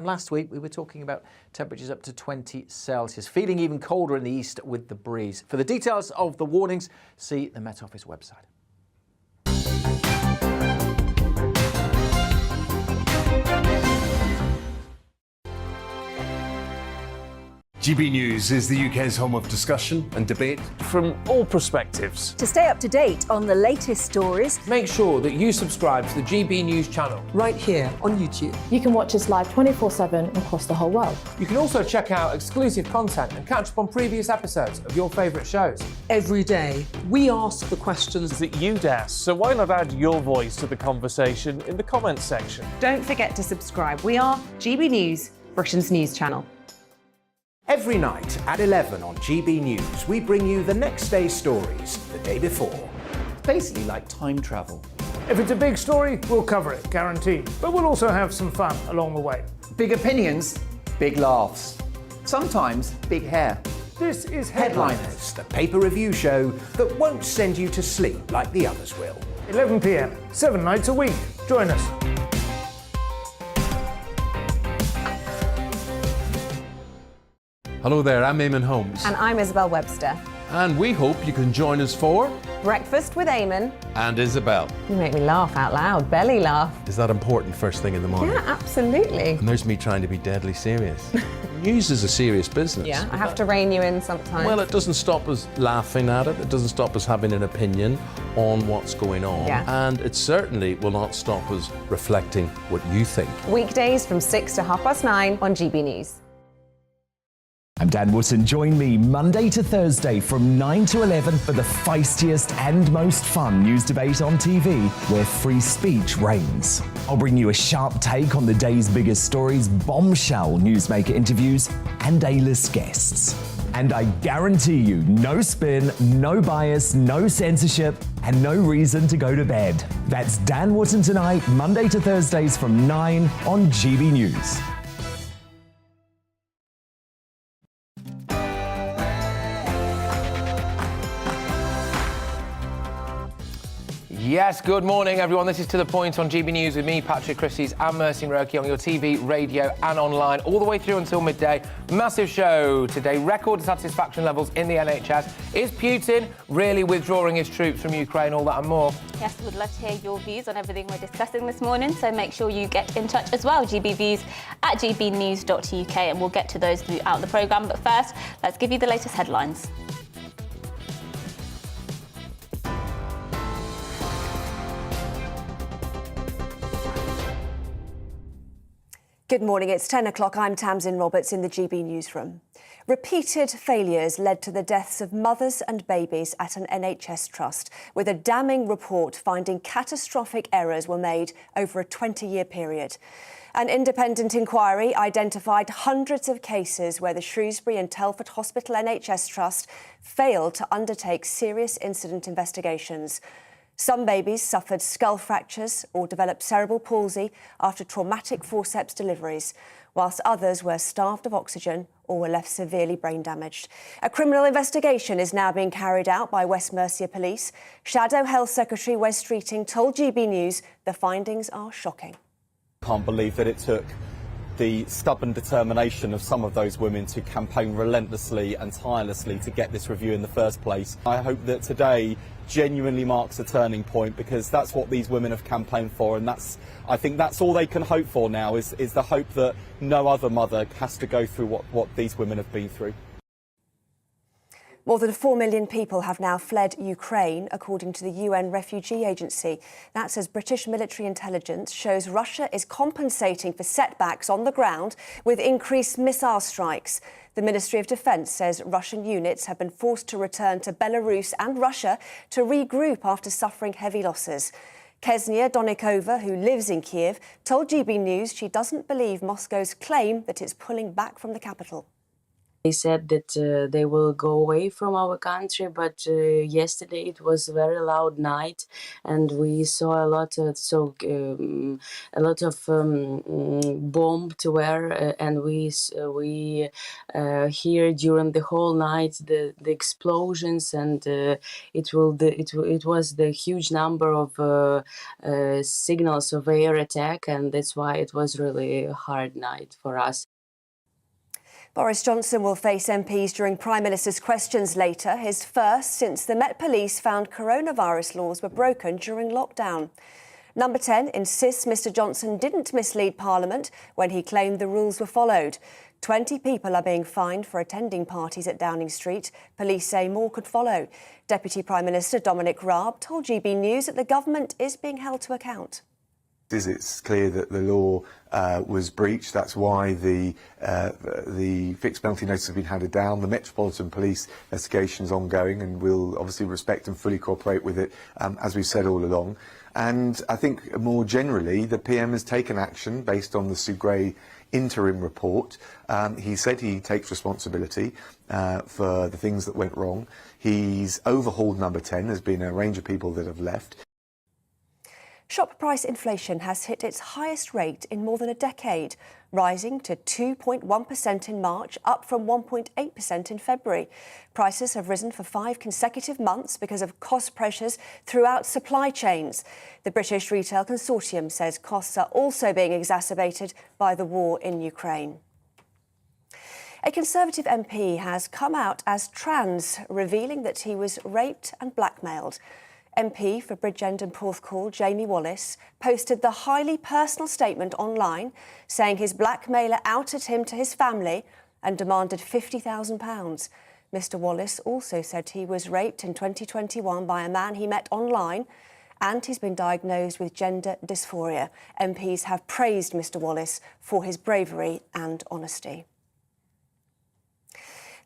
Last week, we were talking about temperatures up to 20 Celsius, feeling even colder in the east with the breeze. For the details of the warnings, see the Met Office website. GB News is the UK's home of discussion and debate from all perspectives. To stay up to date on the latest stories, make sure that you subscribe to the GB News channel right here on YouTube. You can watch us live 24/7 across the whole world. You can also check out exclusive content and catch up on previous episodes of your favourite shows. Every day, we ask the questions that you'd ask, so why not add your voice to the conversation in the comments section? Don't forget to subscribe. We are GB News, Britain's news channel. Every night at 11 on GB News, we bring you the next day's stories the day before. It's basically like time travel. If it's a big story, we'll cover it, guaranteed. But we'll also have some fun along the way. Big opinions, big laughs. Sometimes big hair. This is Headliners, the paper review show that won't send you to sleep like the others will. 11 p.m, 7 nights a week. Join us. Hello there, I'm Eamon Holmes. And I'm Isabel Webster. And we hope you can join us for Breakfast with Eamon. And Isabel. You make me laugh out loud, belly laugh. Is that important first thing in the morning? Yeah, absolutely. And there's me trying to be deadly serious. News is a serious business. Yeah, I have to rein you in sometimes. Well, it doesn't stop us laughing at it. It doesn't stop us having an opinion on what's going on. Yeah. And it certainly will not stop us reflecting what you think. Weekdays from 6 to 9:30 on GB News. I'm Dan Wootton. Join me Monday to Thursday from 9 to 11 for the feistiest and most fun news debate on TV, where free speech reigns. I'll bring you a sharp take on the day's biggest stories, bombshell newsmaker interviews, and A-list guests. And I guarantee you, no spin, no bias, no censorship, and no reason to go to bed. That's Dan Wootton Tonight, Monday to Thursdays from 9 on GB News. Yes, good morning, everyone. This is To The Point on GB News with me, Patrick, Christys and Mercy Muroki on your TV, radio and online, all the way through until midday. Massive show today. Record satisfaction levels in the NHS. Is Putin really withdrawing his troops from Ukraine? All that and more. Yes, we'd love to hear your views on everything we're discussing this morning, so make sure you get in touch as well. gbviews@gbnews.uk, and we'll get to those throughout the programme. But first, let's give you the latest headlines. Good morning, it's 10 o'clock. I'm Tamsin Roberts in the GB newsroom. Repeated failures led to the deaths of mothers and babies at an NHS trust, with a damning report finding catastrophic errors were made over a 20-year period. An independent inquiry identified hundreds of cases where the Shrewsbury and Telford Hospital NHS Trust failed to undertake serious incident investigations. Some babies suffered skull fractures or developed cerebral palsy after traumatic forceps deliveries, whilst others were starved of oxygen or were left severely brain damaged. A criminal investigation is now being carried out by West Mercia Police. Shadow Health Secretary Wes Streeting told GB News the findings are shocking. Can't believe that it took the stubborn determination of some of those women to campaign relentlessly and tirelessly to get this review in the first place. I hope that today genuinely marks a turning point, because that's what these women have campaigned for, and I think that's all they can hope for now, is the hope that no other mother has to go through what these women have been through. More than 4 million people have now fled Ukraine, according to the UN Refugee Agency. That's as British military intelligence shows Russia is compensating for setbacks on the ground with increased missile strikes. The Ministry of Defence says Russian units have been forced to return to Belarus and Russia to regroup after suffering heavy losses. Ksenia Donikova, who lives in Kiev, told GB News she doesn't believe Moscow's claim that it's pulling back from the capital. They said that they will go away from our country, but yesterday it was a very loud night, and we saw a lot of bombed were, and we hear during the whole night the explosions, and it was the huge number of signals of air attack, and that's why it was really a hard night for us. Boris Johnson will face MPs during Prime Minister's questions later, his first since the Met Police found coronavirus laws were broken during lockdown. Number 10 insists Mr Johnson didn't mislead Parliament when he claimed the rules were followed. 20 people are being fined for attending parties at Downing Street. Police say more could follow. Deputy Prime Minister Dominic Raab told GB News that the government is being held to account. It's clear that the law was breached. That's why the fixed penalty notice has been handed down. The Metropolitan Police investigation is ongoing, and we'll obviously respect and fully cooperate with it, as we've said all along. And I think more generally, the PM has taken action based on the Sue Gray interim report. He said he takes responsibility for the things that went wrong. He's overhauled Number 10. There's been a range of people that have left. Shop price inflation has hit its highest rate in more than a decade, rising to 2.1% in March, up from 1.8% in February. Prices have risen for 5 consecutive months because of cost pressures throughout supply chains. The British Retail Consortium says costs are also being exacerbated by the war in Ukraine. A Conservative MP has come out as trans, revealing that he was raped and blackmailed. MP for Bridgend and Porthcawl, Jamie Wallis, posted the highly personal statement online, saying his blackmailer outed him to his family and demanded £50,000. Mr Wallis also said he was raped in 2021 by a man he met online, and he's been diagnosed with gender dysphoria. MPs have praised Mr Wallis for his bravery and honesty.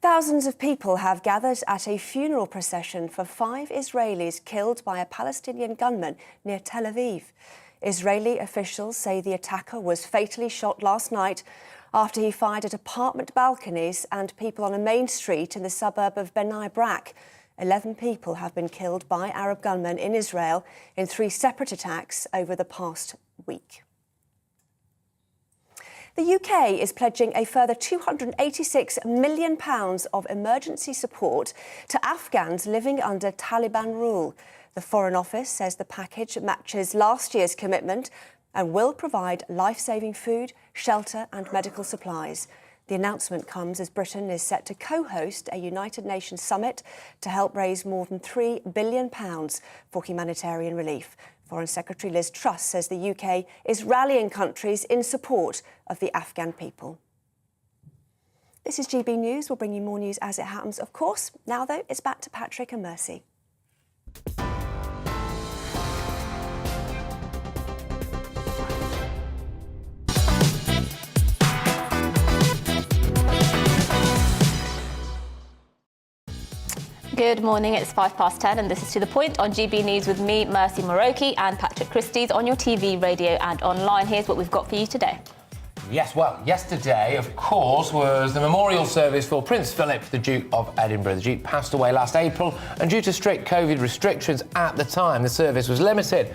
Thousands of people have gathered at a funeral procession for 5 Israelis killed by a Palestinian gunman near Tel Aviv. Israeli officials say the attacker was fatally shot last night after he fired at apartment balconies and people on a main street in the suburb of Bnei Brak. 11 people have been killed by Arab gunmen in Israel in 3 separate attacks over the past week. The UK is pledging a further £286 million of emergency support to Afghans living under Taliban rule. The Foreign Office says the package matches last year's commitment and will provide life-saving food, shelter and medical supplies. The announcement comes as Britain is set to co-host a United Nations summit to help raise more than £3 billion for humanitarian relief. Foreign Secretary Liz Truss says the UK is rallying countries in support of the Afghan people. This is GB News. We'll bring you more news as it happens, of course. Now, though, it's back to Patrick and Mercy. Good morning, it's 10:05 and this is To The Point on GB News with me, Mercy Muroki, and Patrick Christys on your TV, radio and online. Here's what we've got for you today. Yes, well, yesterday, of course, was the memorial service for Prince Philip, the Duke of Edinburgh. The Duke passed away last April, and due to strict COVID restrictions at the time, the service was limited.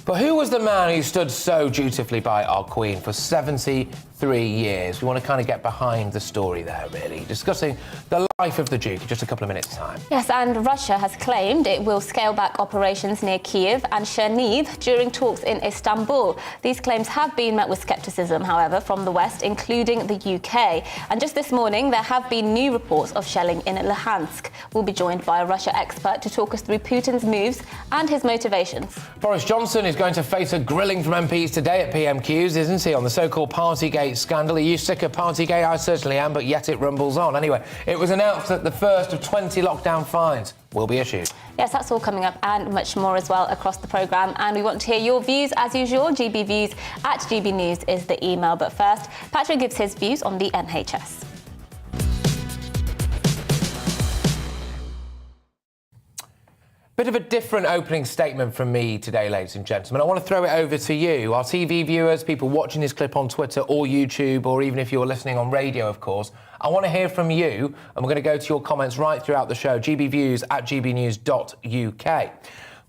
But who was the man who stood so dutifully by our Queen for 73 years? We want to kind of get behind the story there, really, discussing the life of the Duke in just a couple of minutes' time. Yes, and Russia has claimed it will scale back operations near Kiev and Cherniv during talks in Istanbul. These claims have been met with scepticism, however, from the West, including the UK. And just this morning, there have been new reports of shelling in Luhansk. We'll be joined by a Russia expert to talk us through Putin's moves and his motivations. Boris Johnson is going to face a grilling from MPs today at PMQs, isn't he, on the so-called Partygate scandal. Are you sick of Partygate? I certainly am, but yet it rumbles on. Anyway, it was announced that the first of 20 lockdown fines will be issued. Yes, that's all coming up and much more as well across the programme. And we want to hear your views as usual. gbviews@gbnews is the email. But first, Patrick gives his views on the NHS. Bit of a different opening statement from me today, ladies and gentlemen. I want to throw it over to you, our TV viewers, people watching this clip on Twitter or YouTube, or even if you're listening on radio, of course. I want to hear from you, and we're going to go to your comments right throughout the show, gbviews@gbnews.uk.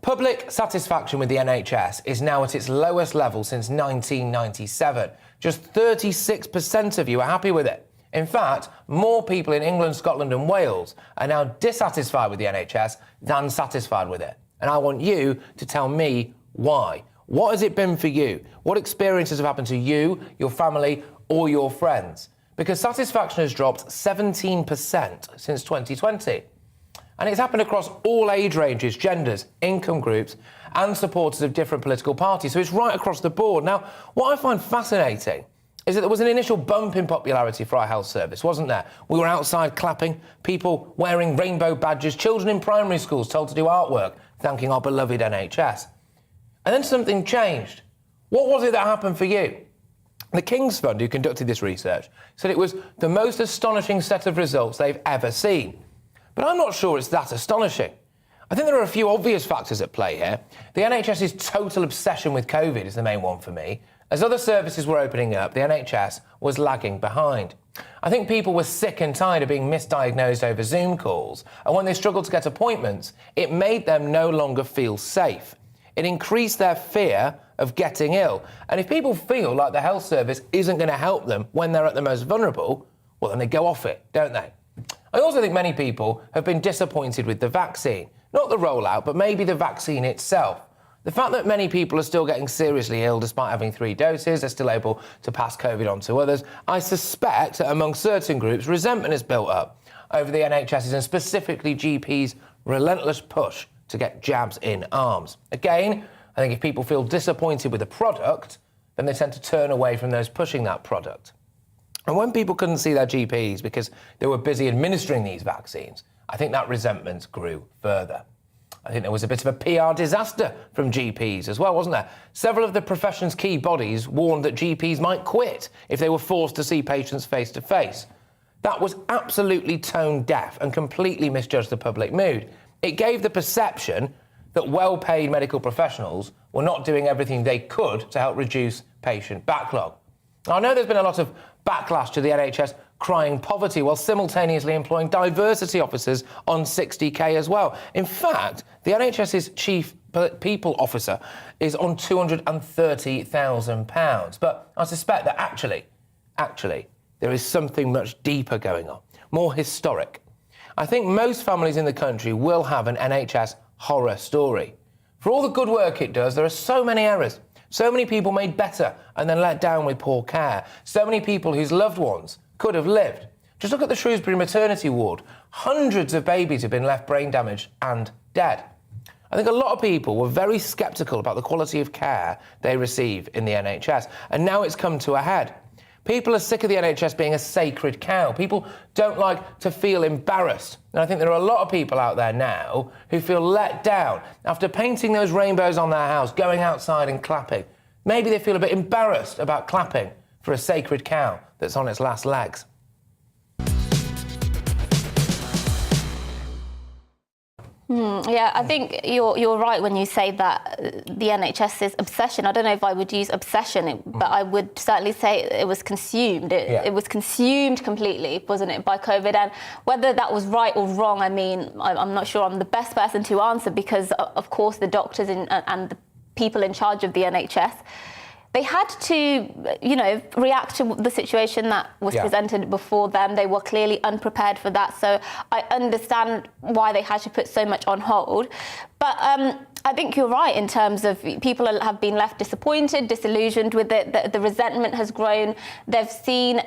Public satisfaction with the NHS is now at its lowest level since 1997. Just 36% of you are happy with it. In fact, more people in England, Scotland and Wales are now dissatisfied with the NHS than satisfied with it. And I want you to tell me why. What has it been for you? What experiences have happened to you, your family or your friends? Because satisfaction has dropped 17% since 2020. And it's happened across all age ranges, genders, income groups and supporters of different political parties. So it's right across the board. Now, what I find fascinating is that there was an initial bump in popularity for our health service, wasn't there? We were outside clapping, people wearing rainbow badges, children in primary schools told to do artwork, thanking our beloved NHS. And then something changed. What was it that happened for you? The King's Fund, who conducted this research, said it was the most astonishing set of results they've ever seen. But I'm not sure it's that astonishing. I think there are a few obvious factors at play here. The NHS's total obsession with COVID is the main one for me. As other services were opening up, the NHS was lagging behind. I think people were sick and tired of being misdiagnosed over Zoom calls, and when they struggled to get appointments, it made them no longer feel safe. It increased their fear of getting ill. And if people feel like the health service isn't going to help them when they're at the most vulnerable, well, then they go off it, don't they? I also think many people have been disappointed with the vaccine. Not the rollout, but maybe the vaccine itself. The fact that many people are still getting seriously ill despite having 3 doses, they're still able to pass COVID on to others. I suspect that among certain groups, resentment has built up over the NHS's and specifically GPs' relentless push to get jabs in arms. Again, I think if people feel disappointed with a product, then they tend to turn away from those pushing that product. And when people couldn't see their GPs because they were busy administering these vaccines, I think that resentment grew further. I think there was a bit of a PR disaster from GPs as well, wasn't there? Several of the profession's key bodies warned that GPs might quit if they were forced to see patients face to face. That was absolutely tone deaf and completely misjudged the public mood. It gave the perception that well-paid medical professionals were not doing everything they could to help reduce patient backlog. I know there's been a lot of backlash to the NHS crying poverty while simultaneously employing diversity officers on 60k as well. In fact, the NHS's chief people officer is on £230,000. But I suspect that actually, there is something much deeper going on, more historic. I think most families in the country will have an NHS horror story. For all the good work it does, there are so many errors. So many people made better and then let down with poor care. So many people whose loved ones could have lived. Just look at the Shrewsbury maternity ward. Hundreds of babies have been left brain damaged and dead. I think a lot of people were very sceptical about the quality of care they receive in the NHS, and now it's come to a head. People are sick of the NHS being a sacred cow. People don't like to feel embarrassed. And I think there are a lot of people out there now who feel let down after painting those rainbows on their house, going outside and clapping. Maybe they feel a bit embarrassed about clapping for a sacred cow that's on its last legs. Yeah, I think you're right when you say that the NHS's obsession, I don't know if I would use obsession, but I would certainly say it was consumed. It was consumed completely, wasn't it, by COVID? And whether that was right or wrong, I mean, I'm not sure I'm the best person to answer because, of course, the doctors and the people in charge of the NHS, they had to, react to the situation that was presented before them. They were clearly unprepared for that. So I understand why they had to put so much on hold. But I think you're right in terms of people have been left disappointed, disillusioned with it. The resentment has grown. They've seen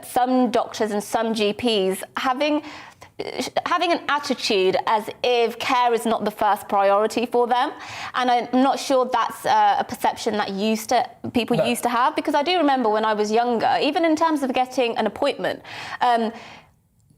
some doctors and some GPs having an attitude as if care is not the first priority for them. And I'm not sure that's a perception that people used to have, because I do remember when I was younger, even in terms of getting an appointment,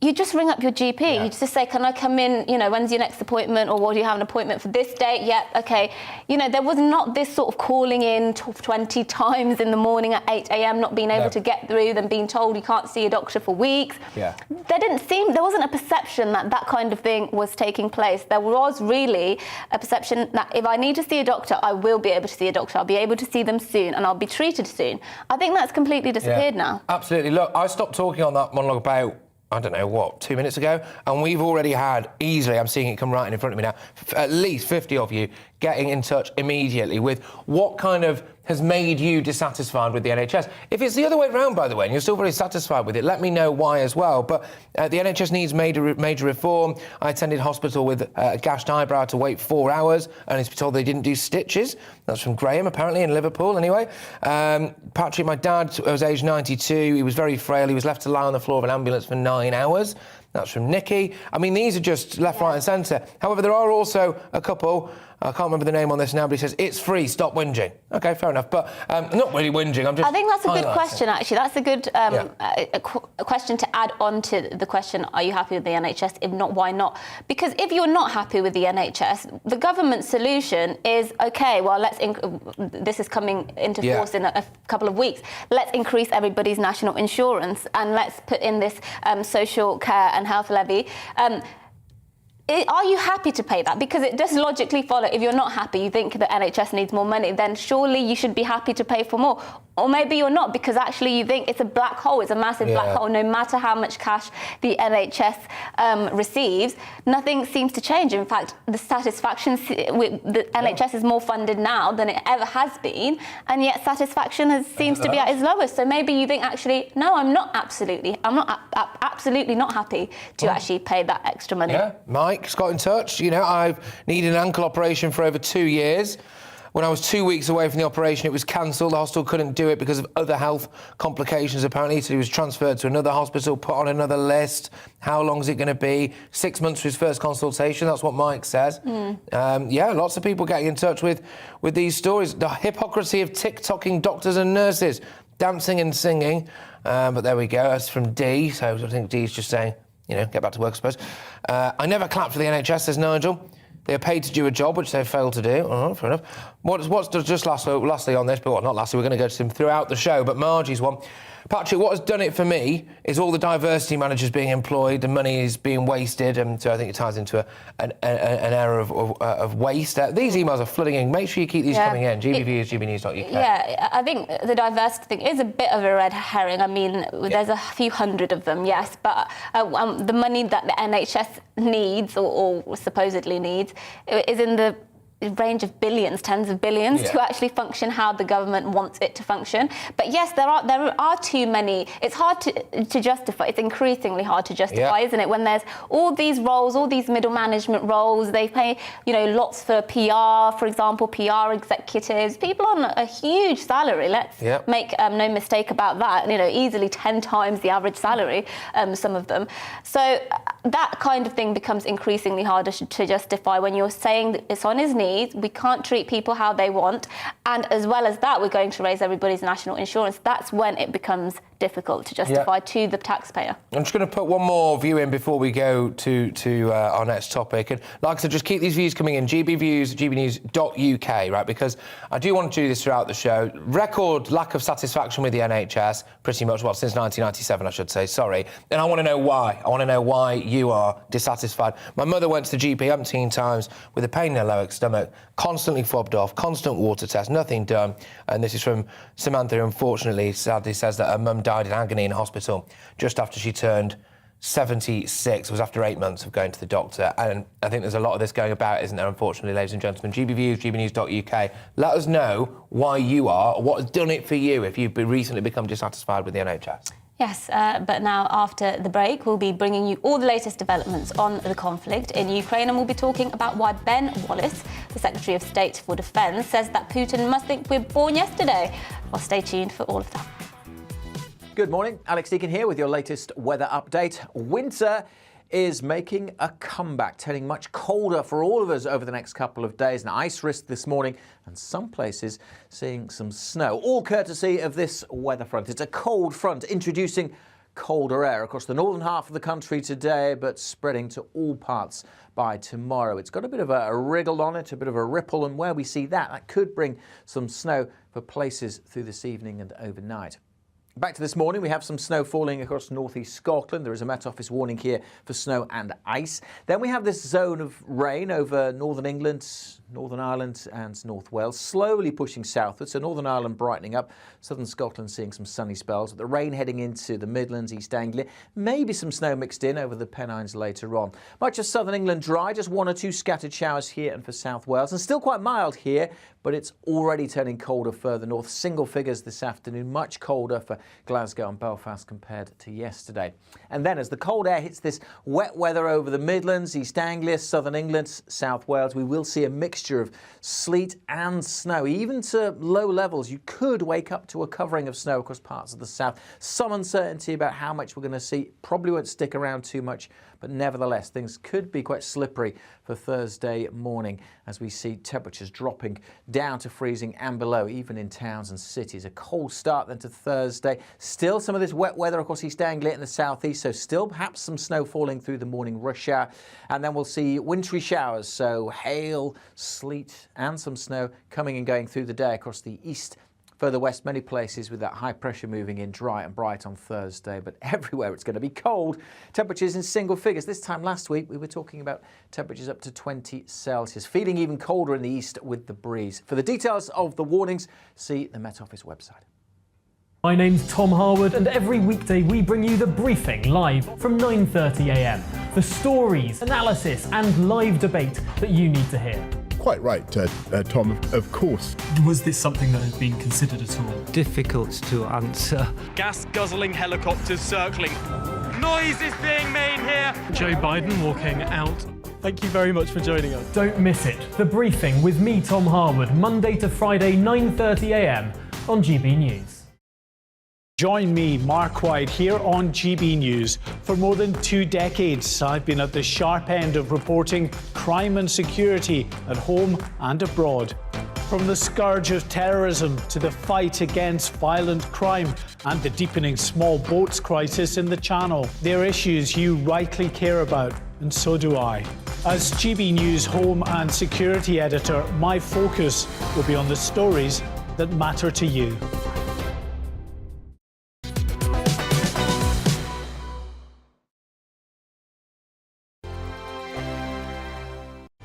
you just ring up your GP. You just say, can I come in, when's your next appointment, or do you have an appointment for this date? Yeah, okay. There was not this sort of calling in 20 times in the morning at 8 a.m, not being able to get through, then being told you can't see a doctor for weeks. Yeah. There wasn't a perception that kind of thing was taking place. There was really a perception that if I need to see a doctor, I will be able to see a doctor. I'll be able to see them soon and I'll be treated soon. I think that's completely disappeared now. Absolutely. Look, I stopped talking on that monologue about, I don't know, what, 2 minutes ago? And we've already had, easily, I'm seeing it come right in front of me now, at least 50 of you getting in touch immediately with what kind of has made you dissatisfied with the NHS. If it's the other way around, by the way, and you're still very satisfied with it, let me know why as well. But the NHS needs major reform. I attended hospital with a gashed eyebrow to wait 4 hours, and it's told they didn't do stitches. That's from Graham, apparently, in Liverpool, anyway. Patrick, my dad, was aged 92. He was very frail. He was left to lie on the floor of an ambulance for 9 hours. That's from Nikki. I mean, these are just left, right and centre. However, there are also a couple, I can't remember the name on this now, but he says, it's free, stop whinging. OK, fair enough, but not really whinging, I'm just... I think that's a good question, actually. That's a good a question to add on to the question, are you happy with the NHS? If not, why not? Because if you're not happy with the NHS, the government solution is, OK, well, this is coming into force in a couple of weeks. Let's increase everybody's national insurance and let's put in this social care and health levy. Are you happy to pay that? Because it does logically follow, if you're not happy, you think the NHS needs more money, then surely you should be happy to pay for more. Or maybe you're not, because actually you think it's a black hole, it's a massive black hole. No matter how much cash the NHS receives, nothing seems to change. In fact, the satisfaction with the NHS is more funded now than it ever has been, and yet satisfaction seems to be at its lowest. So maybe you think, actually, no, I'm not absolutely not happy to actually pay that extra money. Yeah, Mike's got in touch. I've needed an ankle operation for over 2 years. When I was 2 weeks away from the operation, it was cancelled. The hospital couldn't do it because of other health complications, apparently. So he was transferred to another hospital, put on another list. How long is it going to be? 6 months for his first consultation. That's what Mike says. Lots of people getting in touch with these stories. The hypocrisy of TikToking doctors and nurses, dancing and singing. But there we go. That's from D. So I think D's just saying, get back to work, I suppose. I never clapped for the NHS, says Nigel. They are paid to do a job, which they failed to do. Fair enough. What's just lastly on this, but not lastly, we're going to go to him throughout the show, but Margie's one. Patrick, what has done it for me is all the diversity managers being employed, the money is being wasted, and so I think it ties into an era of waste. These emails are flooding in. Make sure you keep these coming in. GBViews, GBNews.uk. Yeah, I think the diversity thing is a bit of a red herring. I mean, there's a few hundred of them, yes, but the money that the NHS needs, or supposedly needs, is in the range of billions, tens of billions, to actually function how the government wants it to function. But yes, there are too many. It's hard to justify. It's increasingly hard to justify, isn't it? When there's all these roles, all these middle management roles, they pay, lots for PR, for example, PR executives, people on a huge salary. Let's make no mistake about that. Easily 10 times the average salary, some of them. So that kind of thing becomes increasingly harder to justify when you're saying that it's on his knees. We can't treat people how they want, and as well as that, we're going to raise everybody's national insurance. That's when it becomes difficult to justify to the taxpayer. I'm just going to put one more view in before we go to our next topic. And like I said, just keep these views coming in. GBViews, GBnews.uk, right? Because I do want to do this throughout the show. Record lack of satisfaction with the NHS, pretty much, since 1997, I should say, sorry. And I want to know why. I want to know why you are dissatisfied. My mother went to the GP umpteen times with a pain in her lower stomach, constantly fobbed off, constant water test, nothing done. And this is from Samantha, who unfortunately, sadly says that her mum died in agony in hospital just after she turned 76. It was after 8 months of going to the doctor. And I think there's a lot of this going about, isn't there, unfortunately, ladies and gentlemen. GBViews, GBnews.uk. Let us know why you are, or what has done it for you if you've recently become dissatisfied with the NHS. Yes, but now after the break, we'll be bringing you all the latest developments on the conflict in Ukraine, and we'll be talking about why Ben Wallis, the Secretary of State for Defence, says that Putin must think we're born yesterday. Well, stay tuned for all of that. Good morning, Alex Deakin here with your latest weather update. Winter is making a comeback, turning much colder for all of us over the next couple of days. An ice risk this morning, and some places seeing some snow, all courtesy of this weather front. It's a cold front introducing colder air across the northern half of the country today, but spreading to all parts by tomorrow. It's got a bit of a wriggle on it, a bit of a ripple, and where we see that could bring some snow for places through this evening and overnight. Back to this morning, we have some snow falling across northeast Scotland. There is a Met Office warning here for snow and ice. Then we have this zone of rain over northern England, Northern Ireland and North Wales, slowly pushing southwards. So Northern Ireland brightening up, southern Scotland seeing some sunny spells. But the rain heading into the Midlands, East Anglia, maybe some snow mixed in over the Pennines later on. Much of southern England dry, just one or two scattered showers here and for South Wales, and still quite mild here, but it's already turning colder further north. Single figures this afternoon, much colder for Glasgow and Belfast compared to yesterday. And then as the cold air hits this wet weather over the Midlands, East Anglia, southern England, South Wales, we will see a mixture of sleet and snow. Even to low levels, you could wake up to a covering of snow across parts of the south. Some uncertainty about how much we're going to see. Probably won't stick around too much, but nevertheless, things could be quite slippery for Thursday morning as we see temperatures dropping down to freezing and below, even in towns and cities. A cold start then to Thursday. Still some of this wet weather across East Anglia and the southeast, so still perhaps some snow falling through the morning rush hour. And then we'll see wintry showers, so hail, sleet and some snow coming and going through the day across the east. Further west, many places with that high pressure moving in dry and bright on Thursday, but everywhere it's going to be cold. Temperatures in single figures. This time last week, we were talking about temperatures up to 20 Celsius, feeling even colder in the east with the breeze. For the details of the warnings, see the Met Office website. My name's Tom Harwood, and every weekday we bring you The Briefing live from 9:30 a.m. The stories, analysis and live debate that you need to hear. Quite right, Tom, of course. Was this something that had been considered at all? Difficult to answer. Gas-guzzling helicopters circling. Noise is being made here. Joe Biden walking out. Thank you very much for joining us. Don't miss it. The Briefing with me, Tom Harwood, Monday to Friday, 9:30 a.m. on GB News. Join me, Mark White, here on GB News. For more than 2 decades, I've been at the sharp end of reporting crime and security at home and abroad. From the scourge of terrorism to the fight against violent crime and the deepening small boats crisis in the Channel. They're issues you rightly care about, and so do I. As GB News Home and Security Editor, my focus will be on the stories that matter to you.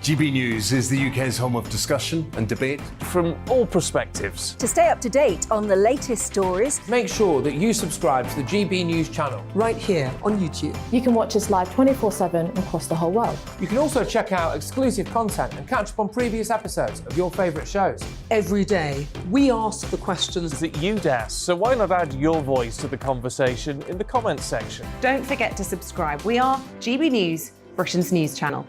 GB News is the UK's home of discussion and debate from all perspectives. To stay up to date on the latest stories, make sure that you subscribe to the GB News channel right here on YouTube. You can watch us live 24/7 across the whole world. You can also check out exclusive content and catch up on previous episodes of your favourite shows. Every day, we ask the questions that you'd ask, so why not add your voice to the conversation in the comments section? Don't forget to subscribe. We are GB News, Britain's news channel.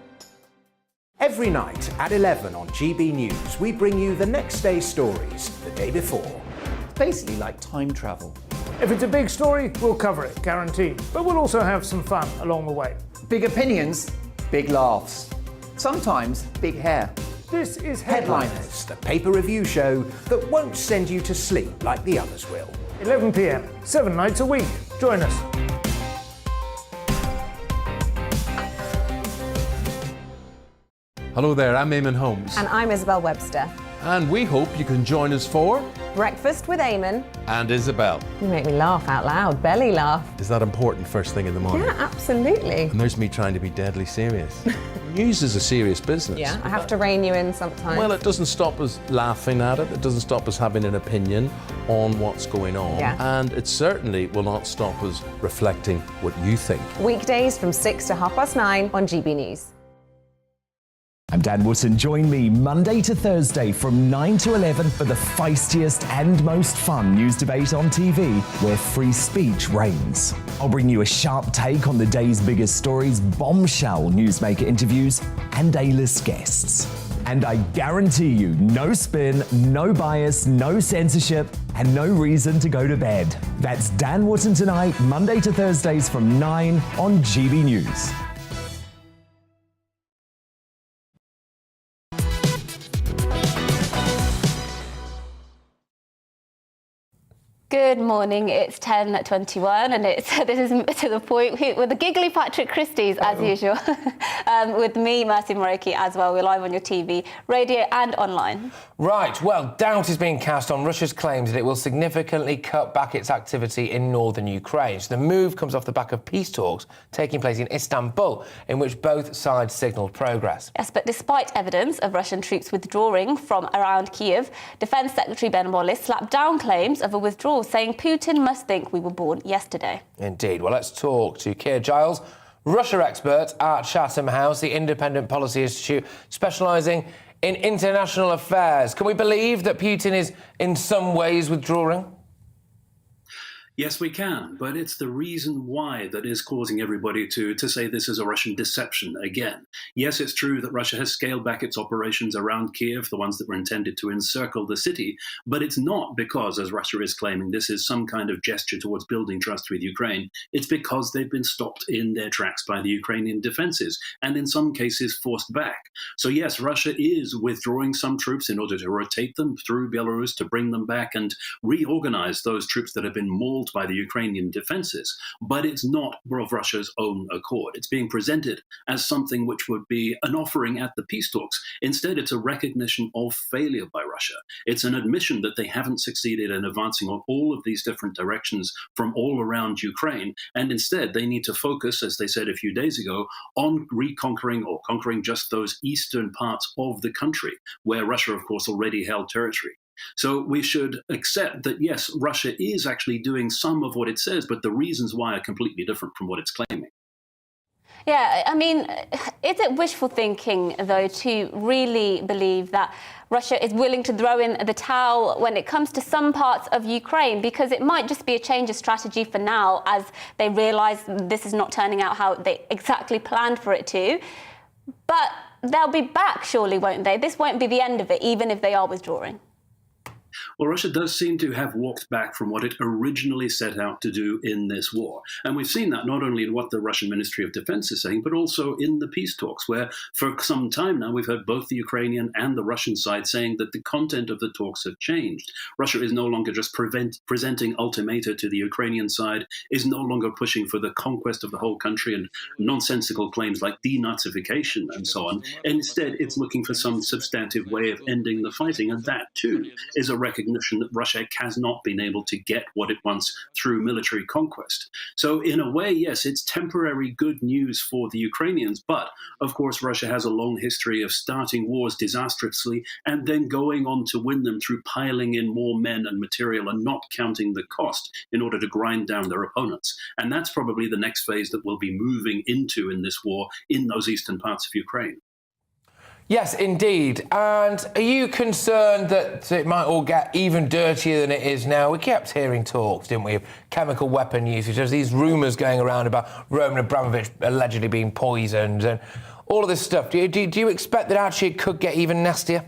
Every night at 11 on GB News, we bring you the next day's stories the day before. Basically like time travel. If it's a big story, we'll cover it, guaranteed. But we'll also have some fun along the way. Big opinions, big laughs. Sometimes big hair. This is Headliners, the paper review show that won't send you to sleep like the others will. 11 p.m, 7 nights a week. Join us. Hello there, I'm Eamon Holmes. and I'm Isabel Webster. And we hope you can join us for Breakfast with Eamon. And Isabel. You make me laugh out loud, belly laugh. Is that important first thing in the morning? Yeah, absolutely. And there's me trying to be deadly serious. News is a serious business. Yeah, I have to rein you in sometimes. Well, it doesn't stop us laughing at it. It doesn't stop us having an opinion on what's going on. Yeah. And it certainly will not stop us reflecting what you think. Weekdays from 6 to 9:30 on GB News. I'm Dan Wootton. Join me Monday to Thursday from 9 to 11 for the feistiest and most fun news debate on TV, where free speech reigns. I'll bring you a sharp take on the day's biggest stories, bombshell newsmaker interviews, and A-list guests. And I guarantee you, no spin, no bias, no censorship, and no reason to go to bed. That's Dan Wootton tonight, Monday to Thursdays from 9 on GB News. Good morning, it's 10:21 and this is to the point with the giggly Patrick Christys as usual. With me, Mercy Muroki as well. We're live on your TV, radio and online. Right, well, doubt is being cast on Russia's claims that it will significantly cut back its activity in northern Ukraine. So the move comes off the back of peace talks taking place in Istanbul, in which both sides signalled progress. Yes, but despite evidence of Russian troops withdrawing from around Kiev, Defence Secretary Ben Wallis slapped down claims of a withdrawal, saying Putin must think we were born yesterday. Indeed. Well, let's talk to Keir Giles, Russia expert at Chatham House, the Independent Policy Institute, specialising in international affairs. Can we believe that Putin is in some ways withdrawing? Yes, we can, but it's the reason why that is causing everybody to say this is a Russian deception again. Yes, it's true that Russia has scaled back its operations around Kiev, the ones that were intended to encircle the city, but it's not because, as Russia is claiming, this is some kind of gesture towards building trust with Ukraine. It's because they've been stopped in their tracks by the Ukrainian defenses, and in some cases forced back. So yes, Russia is withdrawing some troops in order to rotate them through Belarus to bring them back and reorganize those troops that have been mauled by the Ukrainian defenses, but it's not of Russia's own accord. It's being presented as something which would be an offering at the peace talks. Instead, it's a recognition of failure by Russia. It's an admission that they haven't succeeded in advancing on all of these different directions from all around Ukraine, and instead they need to focus, as they said a few days ago, on reconquering or conquering just those eastern parts of the country, where Russia, of course, already held territory. So we should accept that, yes, Russia is actually doing some of what it says, but the reasons why are completely different from what it's claiming. Yeah, I mean, is it wishful thinking, though, to really believe that Russia is willing to throw in the towel when it comes to some parts of Ukraine? Because it might just be a change of strategy for now, as they realise this is not turning out how they exactly planned for it to. But they'll be back, surely, won't they? This won't be the end of it, even if they are withdrawing. Well, Russia does seem to have walked back from what it originally set out to do in this war. And we've seen that not only in what the Russian Ministry of Defense is saying, but also in the peace talks, where for some time now we've heard both the Ukrainian and the Russian side saying that the content of the talks have changed. Russia is no longer just presenting ultimata to the Ukrainian side, is no longer pushing for the conquest of the whole country and nonsensical claims like denazification and so on. Instead, it's looking for some substantive way of ending the fighting. And that, too, is a recognition that Russia has not been able to get what it wants through military conquest. So in a way, yes, it's temporary good news for the Ukrainians, but of course Russia has a long history of starting wars disastrously and then going on to win them through piling in more men and material and not counting the cost in order to grind down their opponents. And that's probably the next phase that we'll be moving into in this war in those eastern parts of Ukraine. Yes, indeed. And are you concerned that it might all get even dirtier than it is now? We kept hearing talks, didn't we, of chemical weapon usage. There's these rumours going around about Roman Abramovich allegedly being poisoned and all of this stuff. Do you expect that actually it could get even nastier?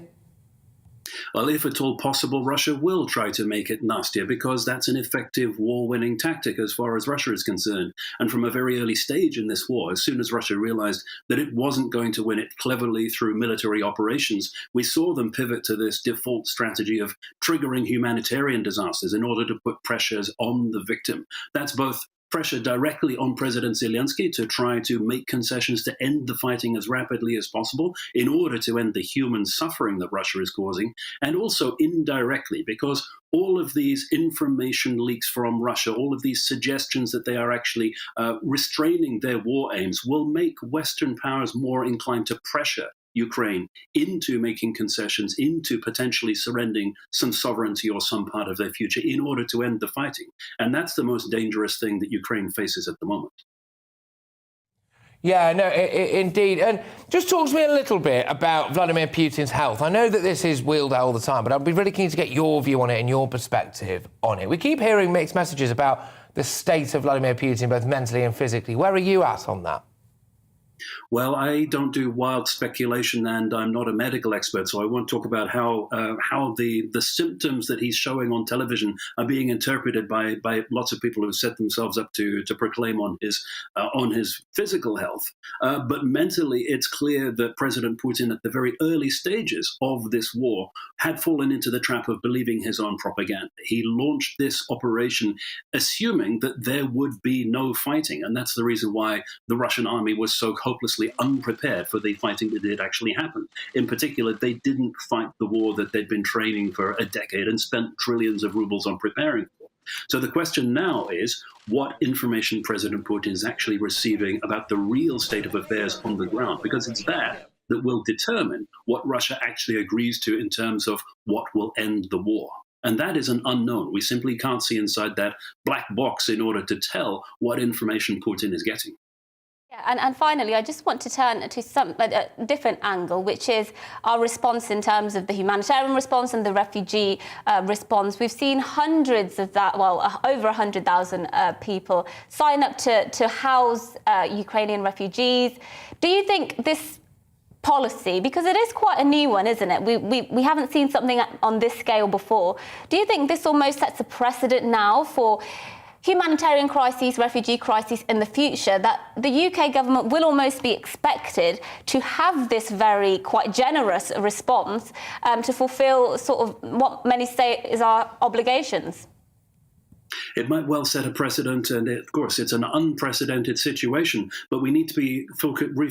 Well, if at all possible, Russia will try to make it nastier because that's an effective war-winning tactic as far as Russia is concerned. And from a very early stage in this war, as soon as Russia realized that it wasn't going to win it cleverly through military operations, we saw them pivot to this default strategy of triggering humanitarian disasters in order to put pressures on the victim. That's both pressure directly on President Zelensky to try to make concessions to end the fighting as rapidly as possible in order to end the human suffering that Russia is causing, and also indirectly, because all of these information leaks from Russia, all of these suggestions that they are actually restraining their war aims will make Western powers more inclined to pressure Ukraine into making concessions, into potentially surrendering some sovereignty or some part of their future in order to end the fighting. And that's the most dangerous thing that Ukraine faces at the moment. Yeah, no, indeed. And just talk to me a little bit about Vladimir Putin's health. I know that this is wheeled out all the time, but I'd be really keen to get your view on it and your perspective on it. We keep hearing mixed messages about the state of Vladimir Putin, both mentally and physically. Where are you at on that? Well, I don't do wild speculation, and I'm not a medical expert, so I won't talk about how the symptoms that he's showing on television are being interpreted by lots of people who set themselves up to proclaim on his physical health. But mentally, it's clear that President Putin, at the very early stages of this war, had fallen into the trap of believing his own propaganda. He launched this operation assuming that there would be no fighting, and that's the reason why the Russian army was so hopelessly unprepared for the fighting that did actually happen. In particular, they didn't fight the war that they'd been training for a decade and spent trillions of rubles on preparing for. So the question now is what information President Putin is actually receiving about the real state of affairs on the ground, because it's that will determine what Russia actually agrees to in terms of what will end the war. And that is an unknown. We simply can't see inside that black box in order to tell what information Putin is getting. Yeah, and finally, I just want to turn to a different angle, which is our response in terms of the humanitarian response and the refugee response. We've seen hundreds of over 100,000 people sign up to house Ukrainian refugees. Do you think this policy, because it is quite a new one, isn't it? We haven't seen something on this scale before. Do you think this almost sets a precedent now for humanitarian crises, refugee crises in the future, that the UK government will almost be expected to have this very quite generous response to fulfil sort of what many say is our obligations? It might well set a precedent, and of course it's an unprecedented situation, but we need to be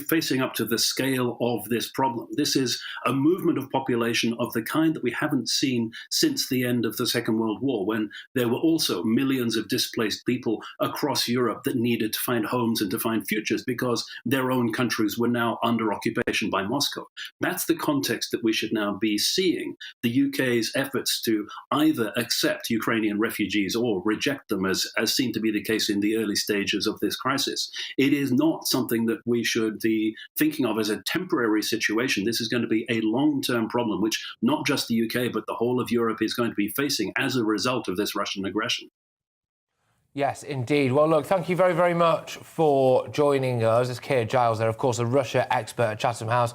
facing up to the scale of this problem. This is a movement of population of the kind that we haven't seen since the end of the Second World War, when there were also millions of displaced people across Europe that needed to find homes and to find futures because their own countries were now under occupation by Moscow. That's the context that we should now be seeing the UK's efforts to either accept Ukrainian refugees or reject them, as seemed to be the case in the early stages of this crisis. It is not something that we should be thinking of as a temporary situation. This is going to be a long-term problem, which not just the UK, but the whole of Europe is going to be facing as a result of this Russian aggression. Yes, indeed. Well, look, thank you very, very much for joining us. It's Keir Giles there, of course, a Russia expert at Chatham House.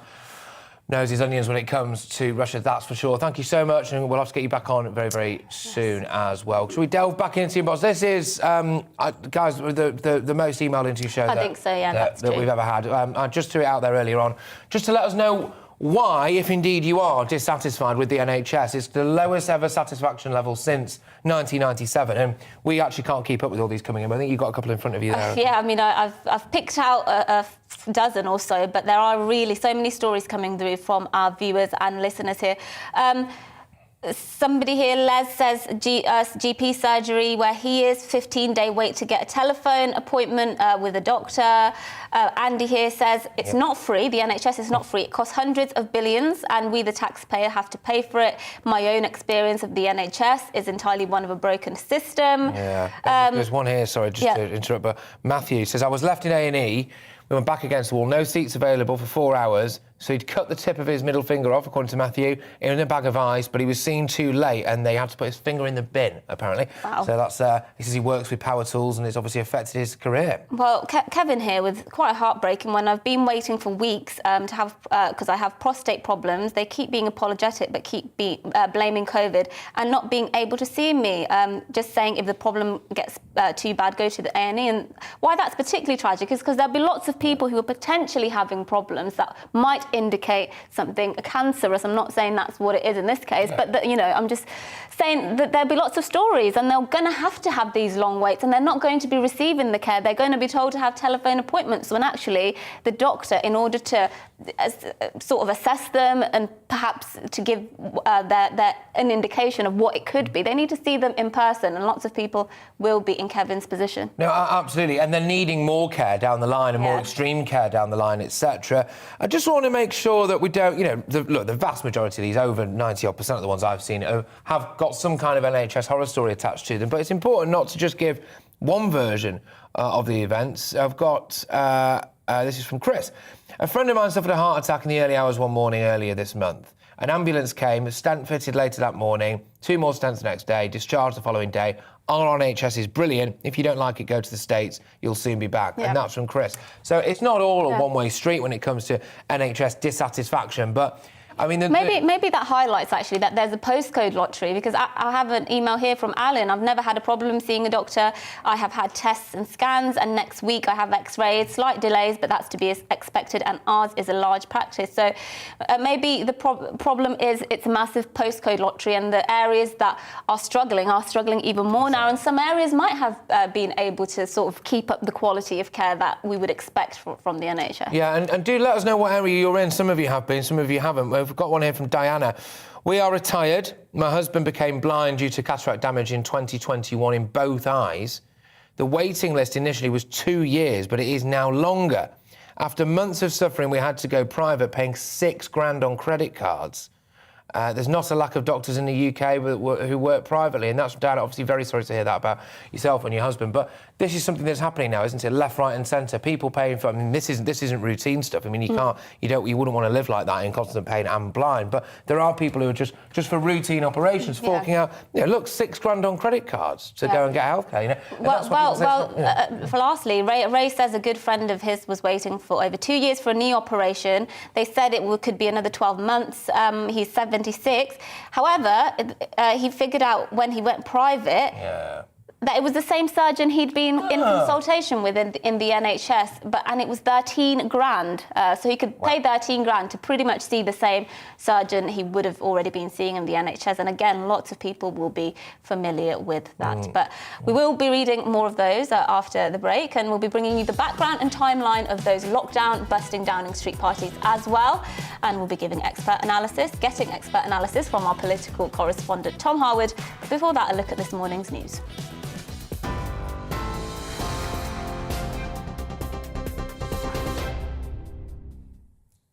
Knows his onions when it comes to Russia, that's for sure. Thank you so much, and we'll have to get you back on very, very soon as well. Should we delve back into your inbox? This is, guys, the most emailed into your show I think so, yeah, that's that true. we've ever had. I just threw it out there earlier on, just to let us know why, if indeed you are dissatisfied with the NHS. It's the lowest ever satisfaction level since 1997, and we actually can't keep up with all these coming in. I think you've got a couple in front of you there. Yeah, I mean, I've picked out a dozen or so, but there are really so many stories coming through from our viewers and listeners here. Somebody here, Les, says GP surgery where he is, 15-day wait to get a telephone appointment with a doctor. Andy here says it's not free. The NHS is not free. It costs hundreds of billions and we, the taxpayer, have to pay for it. My own experience of the NHS is entirely one of a broken system. Yeah. There's one here, sorry, just to interrupt, but Matthew says, I was left in A&E. We went back against the wall, no seats available for 4 hours. So he'd cut the tip of his middle finger off, according to Matthew, in a bag of ice, but he was seen too late and they had to put his finger in the bin, apparently. Wow. So that's, he says he works with power tools and it's obviously affected his career. Well, Kevin here with quite a heartbreaking one. I've been waiting for weeks to have, because I have prostate problems. They keep being apologetic, but keep blaming COVID and not being able to see me. Just saying if the problem gets too bad, go to the A&E. And why that's particularly tragic is because there'll be lots of people who are potentially having problems that might indicate something cancerous. I'm not saying that's what it is in this case, but I'm just saying that there'll be lots of stories and they're going to have these long waits and they're not going to be receiving the care. They're going to be told to have telephone appointments when actually the doctor, in order to sort of assess them and perhaps to give an indication of what it could be, they need to see them in person, and lots of people will be in Kevin's position. No, absolutely, and they're needing more care down the line and more extreme care down the line, etc. I just want to make sure that we don't, the vast majority of these, over 90% of the ones I've seen, have got some kind of NHS horror story attached to them, but it's important not to just give one version of the events. I've got, this is from Chris. A friend of mine suffered a heart attack in the early hours one morning earlier this month. An ambulance came, a stent fitted later that morning, 2 more stents the next day, discharged the following day. our NHS is brilliant. If you don't like it, go to the States. You'll soon be back. Yeah. And that's from Chris. So it's not all a one-way street when it comes to NHS dissatisfaction, but I mean, maybe that highlights actually that there's a postcode lottery, because I have an email here from Alan. I've never had a problem seeing a doctor. I have had tests and scans, and next week I have X-rays, slight delays, but that's to be expected. And ours is a large practice, so maybe the problem is it's a massive postcode lottery, and the areas that are struggling even more now. And some areas might have been able to sort of keep up the quality of care that we would expect from the NHS. Yeah, and do let us know what area you're in. Some of you have been, some of you haven't. We've got one here from Diana. We are retired. My husband became blind due to cataract damage in 2021 in both eyes. The waiting list initially was 2 years, but it is now longer. After months of suffering, we had to go private, paying £6,000 on credit cards. There's not a lack of doctors in the UK who work privately, and that's, Diana, obviously very sorry to hear that about yourself and your husband. But this is something that's happening now, isn't it? Left, right, and centre. People paying for. I mean, this isn't routine stuff. I mean, you wouldn't want to live like that in constant pain and blind. But there are people who are just for routine operations forking out. Look, £6,000 on credit cards to go and get healthcare. For lastly, Ray says a good friend of his was waiting for over 2 years for a knee operation. They said could be another 12 months. He's 76. However, he figured out when he went private that it was the same surgeon he'd been in consultation with in the NHS, and it was 13 grand. So he could pay 13 grand to pretty much see the same surgeon he would have already been seeing in the NHS. And again, lots of people will be familiar with that. But we will be reading more of those after the break, and we'll be bringing you the background and timeline of those lockdown busting Downing Street parties as well. And we'll be getting expert analysis from our political correspondent Tom Harwood. Before that, a look at this morning's news.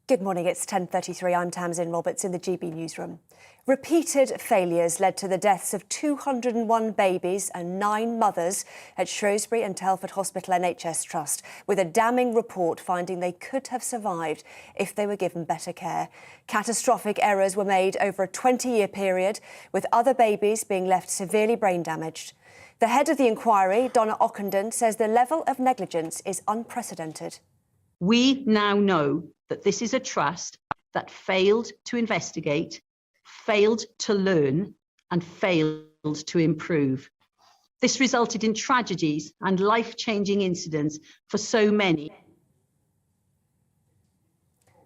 Good morning, it's 10:33. I'm Tamsin Roberts in the GB newsroom. Repeated failures led to the deaths of 201 babies and 9 mothers at Shrewsbury and Telford Hospital NHS Trust, with a damning report finding they could have survived if they were given better care. Catastrophic errors were made over a 20-year period, with other babies being left severely brain damaged. The head of the inquiry, Donna Ockenden, says the level of negligence is unprecedented. We now know that this is a trust that failed to investigate, failed to learn, and failed to improve. This resulted in tragedies and life-changing incidents for so many.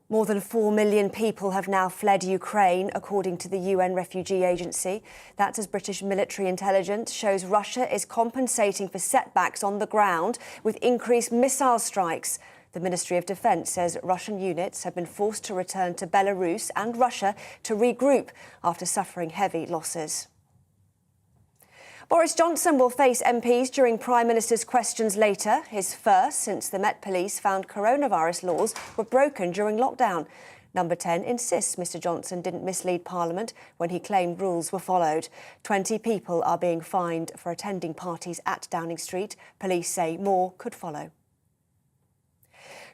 More than 4 million people have now fled Ukraine, according to the UN Refugee Agency. That's as British military intelligence shows Russia is compensating for setbacks on the ground with increased missile strikes. The Ministry of Defence says Russian units have been forced to return to Belarus and Russia to regroup after suffering heavy losses. Boris Johnson will face MPs during Prime Minister's questions later, his first since the Met Police found coronavirus laws were broken during lockdown. Number 10 insists Mr Johnson didn't mislead Parliament when he claimed rules were followed. 20 people are being fined for attending parties at Downing Street. Police say more could follow.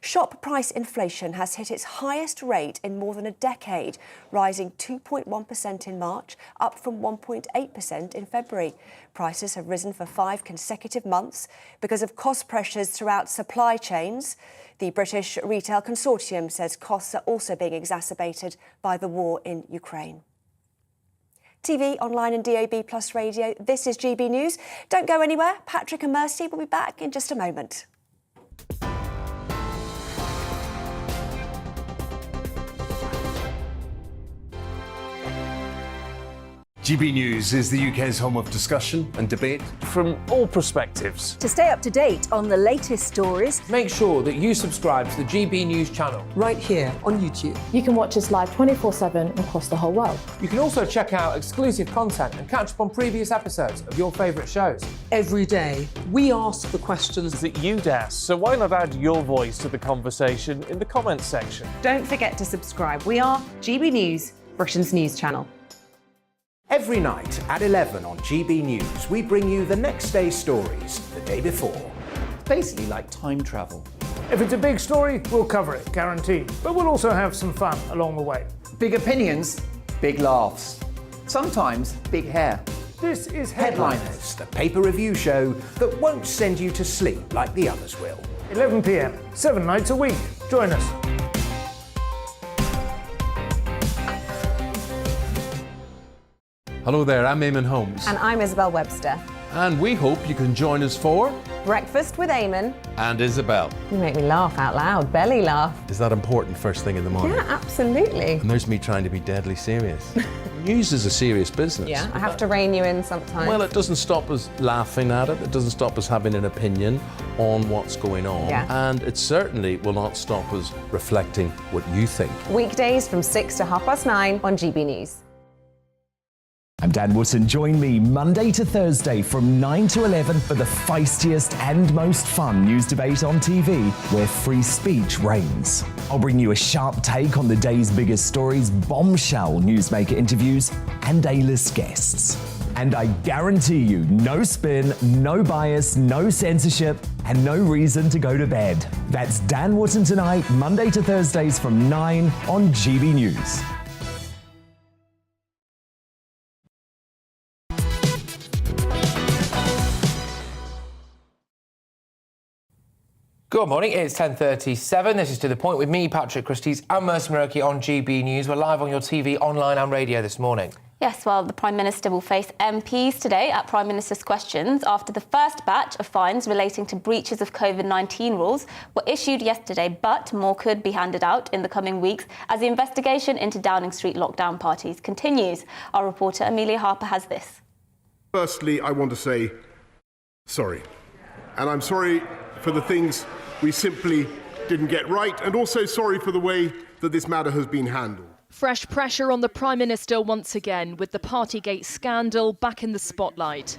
Shop price inflation has hit its highest rate in more than a decade, rising 2.1% in March, up from 1.8% in February. Prices have risen for 5 consecutive months because of cost pressures throughout supply chains. The British Retail Consortium says costs are also being exacerbated by the war in Ukraine. TV, online and DAB plus radio, this is GB News. Don't go anywhere. Patrick and Mercy will be back in just a moment. GB News is the UK's home of discussion and debate from all perspectives. To stay up to date on the latest stories, make sure that you subscribe to the GB News channel right here on YouTube. You can watch us live 24/7 across the whole world. You can also check out exclusive content and catch up on previous episodes of your favourite shows. Every day, we ask the questions that you'd ask, so why not add your voice to the conversation in the comments section? Don't forget to subscribe. We are GB News, Britain's news channel. Every night at 11 on GB News, we bring you the next day's stories the day before. Basically like time travel. If it's a big story, we'll cover it, guaranteed. But we'll also have some fun along the way. Big opinions, big laughs. Sometimes big hair. This is Headliners, the paper review show that won't send you to sleep like the others will. 11 p.m, 7 nights a week. Join us. Hello there, I'm Eamon Holmes. And I'm Isabel Webster. And we hope you can join us for Breakfast with Eamon. And Isabel. You make me laugh out loud, belly laugh. Is that important first thing in the morning? Yeah, absolutely. And there's me trying to be deadly serious. News is a serious business. Yeah, I have to rein you in sometimes. Well, it doesn't stop us laughing at it. It doesn't stop us having an opinion on what's going on. Yeah. And it certainly will not stop us reflecting what you think. Weekdays from 6 to 9:30 on GB News. I'm Dan Wootton. Join me Monday to Thursday from 9 to 11 for the feistiest and most fun news debate on TV, where free speech reigns. I'll bring you a sharp take on the day's biggest stories, bombshell newsmaker interviews, and A-list guests. And I guarantee you, no spin, no bias, no censorship, and no reason to go to bed. That's Dan Wootton tonight, Monday to Thursdays from 9 on GB News. Good morning, it's 10:37. This is To The Point with me, Patrick Christys and Mercy Muroki on GB News. We're live on your TV, online and radio this morning. Yes, well, the Prime Minister will face MPs today at Prime Minister's Questions after the first batch of fines relating to breaches of COVID-19 rules were issued yesterday, but more could be handed out in the coming weeks as the investigation into Downing Street lockdown parties continues. Our reporter Amelia Harper has this. Firstly, I want to say sorry. And I'm sorry for the things we simply didn't get right, and also sorry for the way that this matter has been handled. Fresh pressure on the Prime Minister once again, with the Partygate scandal back in the spotlight.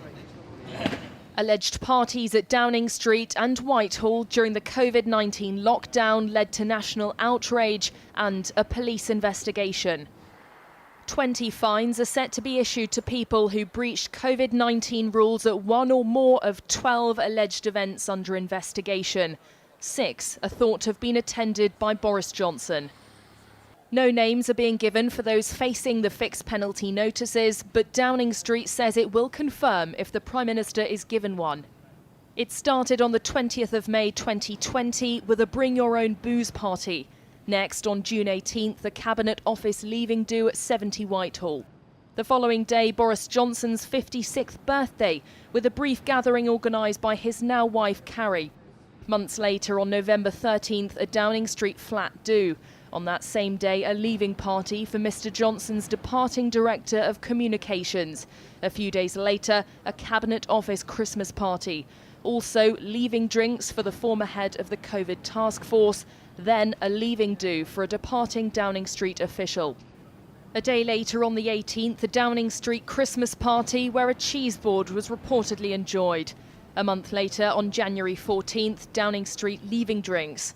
Alleged parties at Downing Street and Whitehall during the COVID-19 lockdown led to national outrage and a police investigation. 20 fines are set to be issued to people who breached COVID-19 rules at one or more of 12 alleged events under investigation. 6 are thought to have been attended by Boris Johnson. No names are being given for those facing the fixed penalty notices, but Downing Street says it will confirm if the Prime Minister is given one. It started on the 20th of May 2020 with a Bring Your Own Booze party. Next, on June 18th, the Cabinet Office leaving do at 70 Whitehall. The following day, Boris Johnson's 56th birthday, with a brief gathering organised by his now wife, Carrie. Months later, on November 13th, a Downing Street flat do. On that same day, a leaving party for Mr Johnson's departing Director of Communications. A few days later, a Cabinet Office Christmas party. Also, leaving drinks for the former head of the COVID task force. Then a leaving do for a departing Downing Street official. A day later, on the 18th, a Downing Street Christmas party where a cheese board was reportedly enjoyed. A month later, on January 14th, Downing Street leaving drinks.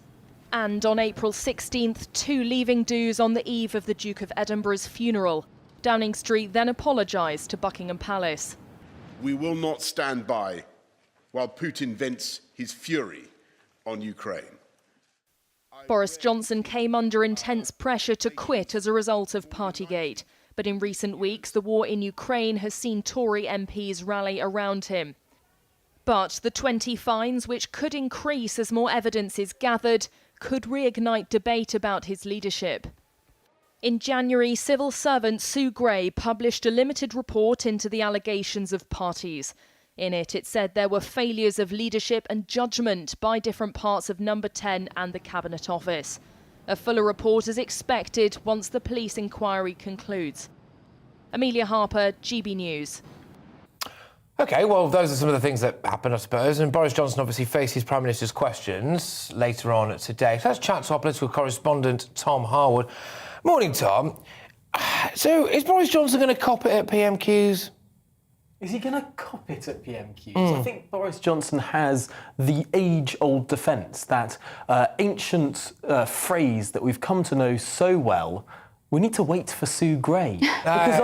And on April 16th, 2 leaving do's on the eve of the Duke of Edinburgh's funeral. Downing Street then apologised to Buckingham Palace. We will not stand by while Putin vents his fury on Ukraine. Boris Johnson came under intense pressure to quit as a result of Partygate. But in recent weeks, the war in Ukraine has seen Tory MPs rally around him. But the 20 fines, which could increase as more evidence is gathered, could reignite debate about his leadership. In January, civil servant Sue Gray published a limited report into the allegations of parties. In it, it said there were failures of leadership and judgment by different parts of Number 10 and the Cabinet Office. A fuller report is expected once the police inquiry concludes. Amelia Harper, GB News. OK, well, those are some of the things that happened, I suppose. And Boris Johnson obviously faces Prime Minister's Questions later on today. So let's chat to our political correspondent, Tom Harwood. Morning, Tom. So is Boris Johnson going to cop it at PMQs? Is he going to cop it at PMQs? I think Boris Johnson has the age-old defence, that ancient phrase that we've come to know so well, we need to wait for Sue Gray. Because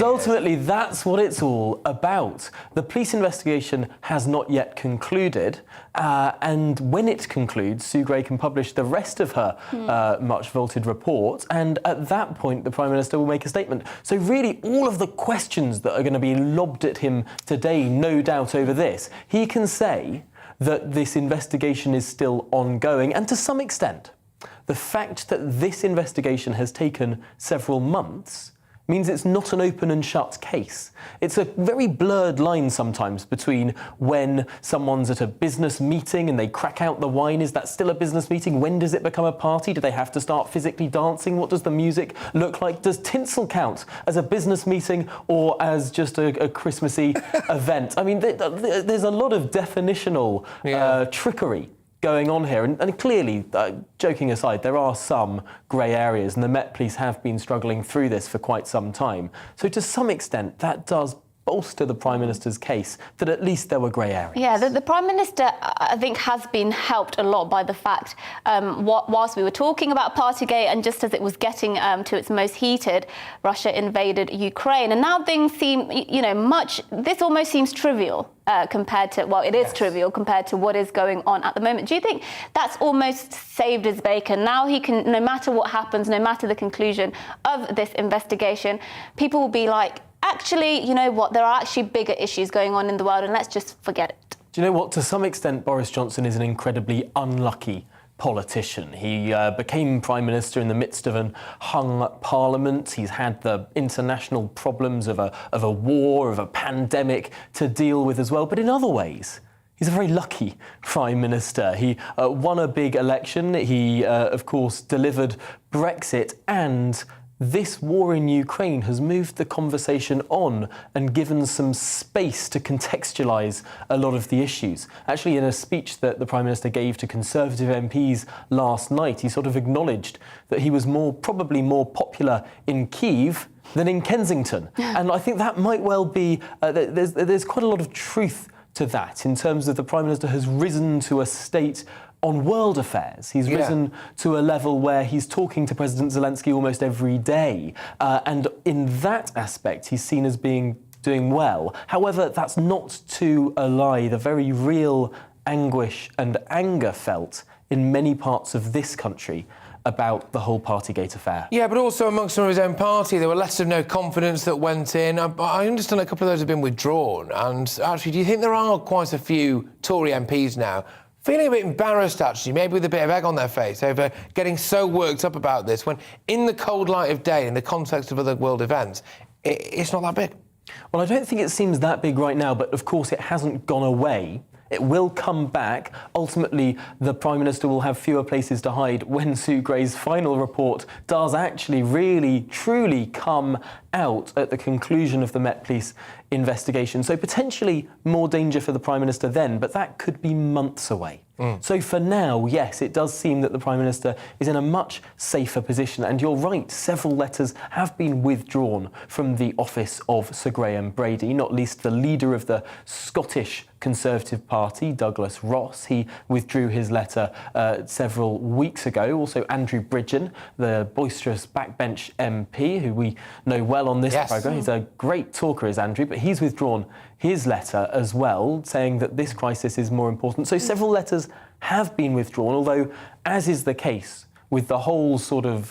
ultimately that's what it's all about. The police investigation has not yet concluded, and when it concludes, Sue Gray can publish the rest of her much vaulted report, and at that point the Prime Minister will make a statement. So really all of the questions that are going to be lobbed at him today, no doubt over this, he can say that this investigation is still ongoing, and to some extent the fact that this investigation has taken several months means it's not an open and shut case. It's a very blurred line sometimes between when someone's at a business meeting and they crack out the wine. Is that still a business meeting? When does it become a party? Do they have to start physically dancing? What does the music look like? Does tinsel count as a business meeting or as just a Christmassy event? I mean, there's a lot of definitional trickery going on here. And clearly, joking aside, there are some grey areas, and the Met Police have been struggling through this for quite some time. So to some extent, that does bolster the Prime Minister's case that at least there were grey areas. Yeah, the Prime Minister, I think, has been helped a lot by the fact, whilst we were talking about Partygate and just as it was getting to its most heated, Russia invaded Ukraine. And now things seem, this almost seems trivial compared to, well, it is trivial compared to what is going on at the moment. Do you think that's almost saved his bacon? Now he can, no matter what happens, no matter the conclusion of this investigation, people will be like, actually, you know what, there are actually bigger issues going on in the world and let's just forget it. Do you know what? To some extent, Boris Johnson is an incredibly unlucky politician. He became Prime Minister in the midst of an hung parliament. He's had the international problems of a war, of a pandemic to deal with as well. But in other ways, he's a very lucky Prime Minister. He won a big election. He, of course, delivered Brexit, and this war in Ukraine has moved the conversation on and given some space to contextualise a lot of the issues. Actually, in a speech that the Prime Minister gave to Conservative MPs last night, he sort of acknowledged that he was probably more popular in Kyiv than in Kensington. And I think that might well be, there's quite a lot of truth to that in terms of the Prime Minister has risen to a state on world affairs. He's risen to a level where he's talking to President Zelensky almost every day. And in that aspect, he's seen as doing well. However, that's not to allay the very real anguish and anger felt in many parts of this country about the whole Partygate affair. Yeah, but also amongst some of his own party, there were letters of no confidence that went in. I understand a couple of those have been withdrawn. And actually, do you think there are quite a few Tory MPs now feeling a bit embarrassed, actually, maybe with a bit of egg on their face over getting so worked up about this when, in the cold light of day, in the context of other world events, it's not that big? Well, I don't think it seems that big right now, but of course it hasn't gone away. It will come back. Ultimately, the Prime Minister will have fewer places to hide when Sue Gray's final report does actually really, truly come out at the conclusion of the Met Police investigation. So potentially more danger for the Prime Minister then, but that could be months away. So for now, yes, it does seem that the Prime Minister is in a much safer position. And you're right, several letters have been withdrawn from the office of Sir Graham Brady, not least the leader of the Scottish Conservative Party, Douglas Ross. He withdrew his letter several weeks ago. Also, Andrew Bridgen, the boisterous backbench MP, who we know well on this programme. He's a great talker, is Andrew, but he's withdrawn his letter as well, saying that this crisis is more important. So several letters have been withdrawn, although, as is the case with the whole sort of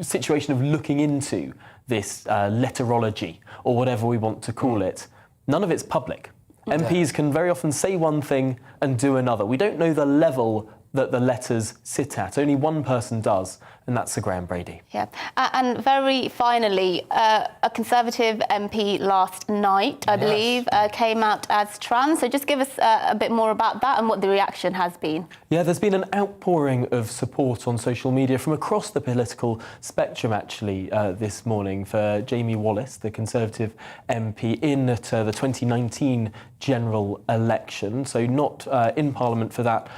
situation of looking into this letterology, or whatever we want to call it, none of it's public. MPs can very often say one thing and do another. We don't know the level that the letters sit at. Only one person does, and that's Sir Graham Brady. Yeah, and very finally, a Conservative MP last night, I believe, came out as trans. So just give us a bit more about that and what the reaction has been. Yeah, there's been an outpouring of support on social media from across the political spectrum, actually, this morning for Jamie Wallis, the Conservative MP, in at the 2019 general election. So not in Parliament for that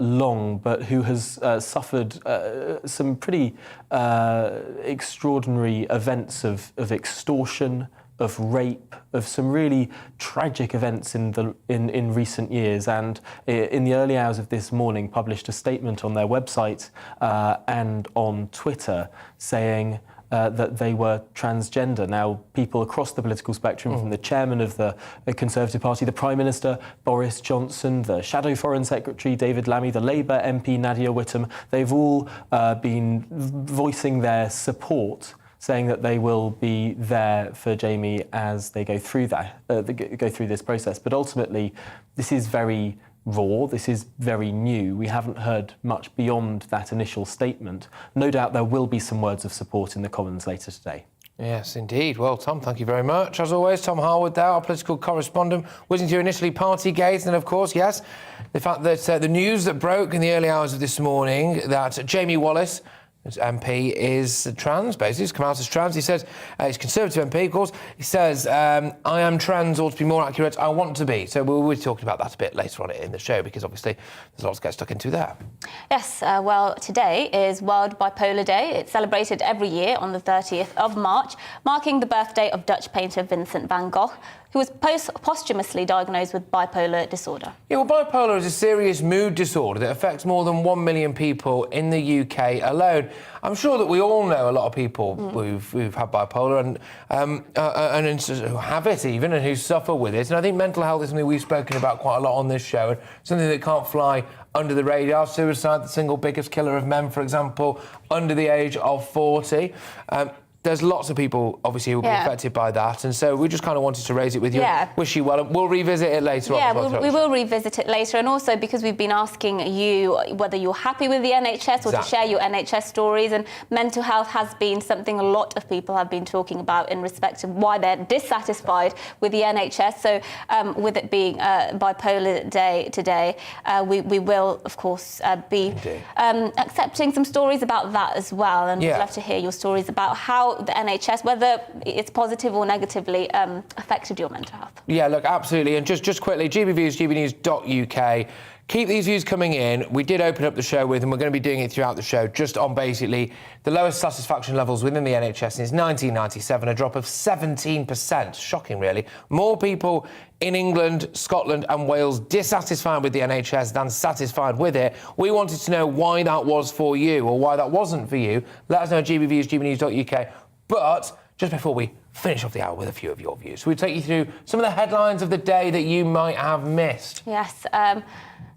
long, but who has suffered some pretty extraordinary events of extortion, of rape, of some really tragic events in recent years, and in the early hours of this morning published a statement on their website and on Twitter saying that they were transgender. Now, people across the political spectrum, from the chairman of the Conservative Party, the Prime Minister, Boris Johnson, the Shadow Foreign Secretary, David Lammy, the Labour MP, Nadia Whittome, they've all been voicing their support, saying that they will be there for Jamie as they go through go through this process. But ultimately, this is very raw, this is very new. We haven't heard much beyond that initial statement. No doubt there will be some words of support in the Commons later today. Yes, indeed. Well, Tom, thank you very much. As always, Tom Harwood there, our political correspondent, whizzing through initially Partygate, and of course, yes, the fact that the news that broke in the early hours of this morning that Jamie Wallis, his MP, is trans, basically. He's come out as trans. He says, he's Conservative MP, of course. He says, I am trans, or to be more accurate, I want to be. So we'll be talking about that a bit later on in the show, because obviously there's lots to get stuck into there. Yes, well, today is World Bipolar Day. It's celebrated every year on the 30th of March, marking the birthday of Dutch painter Vincent van Gogh, who was posthumously diagnosed with bipolar disorder. Yeah, well, bipolar is a serious mood disorder that affects more than 1 million people in the UK alone. I'm sure that we all know a lot of people who've had bipolar and who have it even, and who suffer with it. And I think mental health is something we've spoken about quite a lot on this show, and something that can't fly under the radar. Suicide, the single biggest killer of men, for example, under the age of 40. There's lots of people, obviously, who will be affected by that, and so we just kind of wanted to raise it with you. Wish you well, and we'll revisit it later on. Yeah, we will revisit it later, and also because we've been asking you whether you're happy with the NHS or to share your NHS stories, and mental health has been something a lot of people have been talking about in respect of why they're dissatisfied with the NHS. So with it being Bipolar Day today, we will, of course, be accepting some stories about that as well, and we'd love to hear your stories about how the NHS, whether it's positive or negatively affected your mental health. Yeah, look, absolutely. And just quickly, GBViews, gbnews.uk. Keep these views coming in. We did open up the show with, and we're going to be doing it throughout the show, just on basically the lowest satisfaction levels within the NHS since 1997, a drop of 17%. Shocking, really. More people in England, Scotland and Wales dissatisfied with the NHS than satisfied with it. We wanted to know why that was for you, or why that wasn't for you. Let us know at gbviews, gbnews.uk. But just before we finish off the hour with a few of your views, we'll take you through some of the headlines of the day that you might have missed. Yes,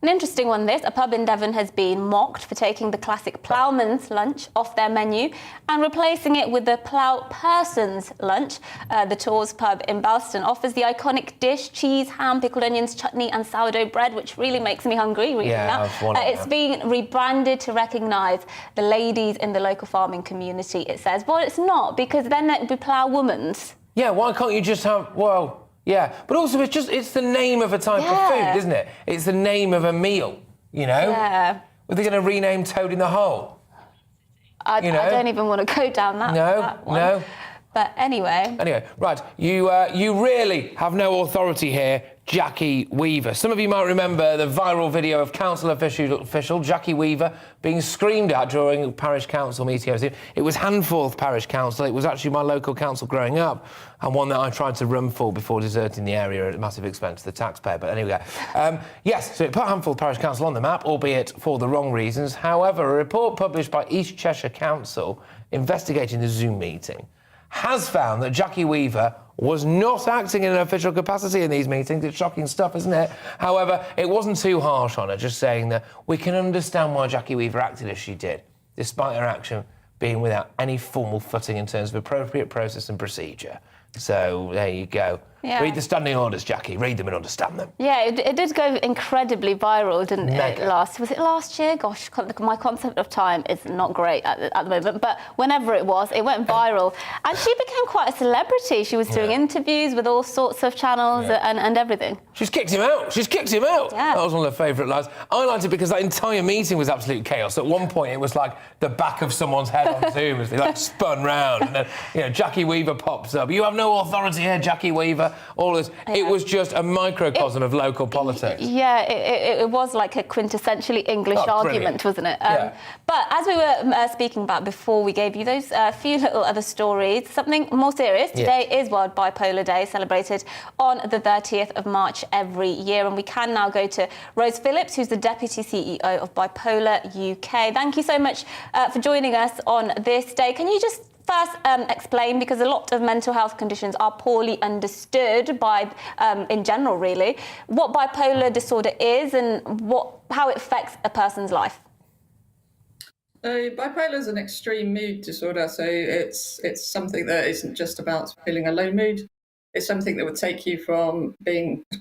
an interesting one this. A pub in Devon has been mocked for taking the classic ploughman's lunch off their menu and replacing it with the plough person's lunch. The Taw's pub in Balston offers the iconic dish, cheese, ham, pickled onions, chutney and sourdough bread, which really makes me hungry reading that. It's been rebranded to recognise the ladies in the local farming community, it says. Well, it's not, because then it'd be plough woman's. Yeah, why can't you just have, well... Yeah, but also it's the name of a type of food, isn't it? It's the name of a meal, you know? Yeah. Were they going to rename Toad in the Hole? I don't even want to go down that one. No. But anyway. Anyway, right, you really have no authority here, Jackie Weaver. Some of you might remember the viral video of council official Jackie Weaver being screamed at during a parish council meeting. It was Handforth Parish Council. It was actually my local council growing up, and one that I tried to run for before deserting the area at massive expense to the taxpayer. But anyway, yes, so it put Handforth Parish Council on the map, albeit for the wrong reasons. However, a report published by East Cheshire Council investigating the Zoom meeting has found that Jackie Weaver was not acting in an official capacity in these meetings. It's shocking stuff, isn't it? However, it wasn't too harsh on her, just saying that we can understand why Jackie Weaver acted as she did, despite her action being without any formal footing in terms of appropriate process and procedure. So there you go. Yeah. Read the standing orders, Jackie. Read them and understand them. Yeah, it did go incredibly viral, didn't it? Was it last year? Gosh, my concept of time is not great at the moment. But whenever it was, it went viral. And she became quite a celebrity. She was doing interviews with all sorts of channels and everything. She's kicked him out. Yeah. That was one of her favourite lines. I liked it because that entire meeting was absolute chaos. At one point, it was like the back of someone's head on Zoom as they spun round. And then, Jackie Weaver pops up. You have no authority here, Jackie Weaver. all this. It was just a microcosm of local politics. Yeah, it was like a quintessentially English argument, wasn't it? Yeah. But as we were speaking about before, we gave you those few little other stories. Something more serious. Today is World Bipolar Day, celebrated on the 30th of March every year. And we can now go to Rose Phillips, who's the Deputy CEO of Bipolar UK. Thank you so much for joining us on this day. Can you just first explain, because a lot of mental health conditions are poorly understood by, in general really, what bipolar disorder is and how it affects a person's life? Bipolar is an extreme mood disorder, so it's something that isn't just about feeling a low mood. It's something that would take you from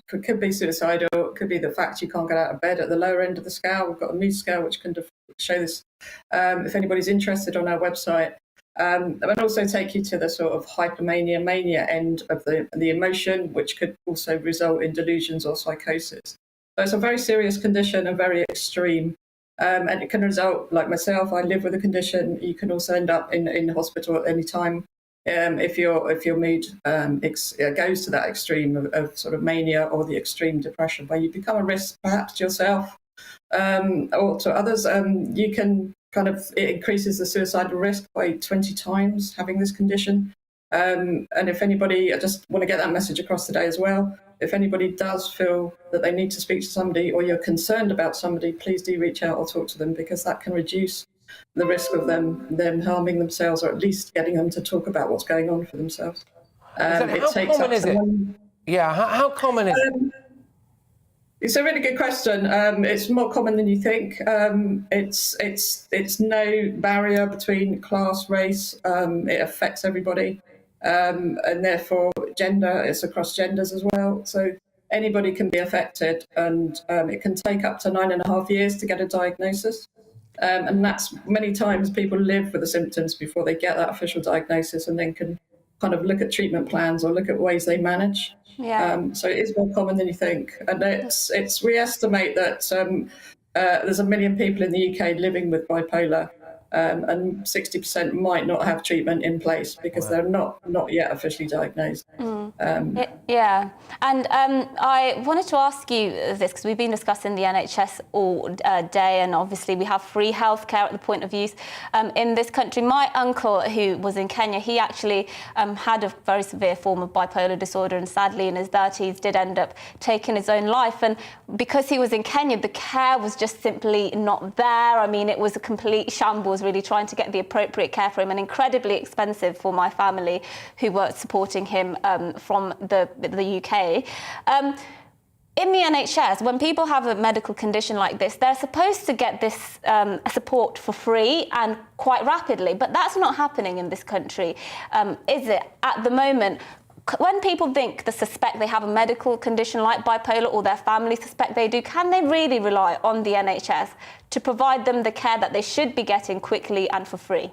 could be suicidal, it could be the fact you can't get out of bed at the lower end of the scale. We've got a mood scale which can show this if anybody's interested on our website. And also take you to the sort of hypomania, mania end of the emotion, which could also result in delusions or psychosis. So it's a very serious condition and very extreme. And it can result, like myself, I live with a condition. You can also end up in hospital at any time if your mood goes to that extreme of sort of mania or the extreme depression, where you become a risk perhaps to yourself or to others. You can it increases the suicidal risk by 20 times having this condition. And if anybody, I just want to get that message across today as well. If anybody does feel that they need to speak to somebody or you're concerned about somebody, please do reach out or talk to them, because that can reduce the risk of them harming themselves, or at least getting them to talk about what's going on for themselves. How common is it? Yeah, how common is it? It's a really good question. It's more common than you think. It's no barrier between class, race. It affects everybody, and therefore gender. It's across genders as well. So anybody can be affected, and it can take up to 9.5 years to get a diagnosis. And that's many times people live with the symptoms before they get that official diagnosis, and then can kind of look at treatment plans or look at ways they manage. Yeah. So it is more common than you think, and we estimate that there's 1 million people in the UK living with bipolar, and 60% might not have treatment in place because they're not yet officially diagnosed. Yeah, and I wanted to ask you this, because we've been discussing the NHS all day, and obviously we have free healthcare at the point of use in this country. My uncle, who was in Kenya, he actually had a very severe form of bipolar disorder, and sadly in his 30s did end up taking his own life. And because he was in Kenya, the care was just simply not there. I mean, it was a complete shambles, really trying to get the appropriate care for him, and incredibly expensive for my family who were supporting him from the UK. In the NHS, when people have a medical condition like this, they're supposed to get this support for free and quite rapidly, but that's not happening in this country, is it? At the moment, when people suspect they have a medical condition like bipolar, or their family suspect they do, can they really rely on the NHS to provide them the care that they should be getting quickly and for free?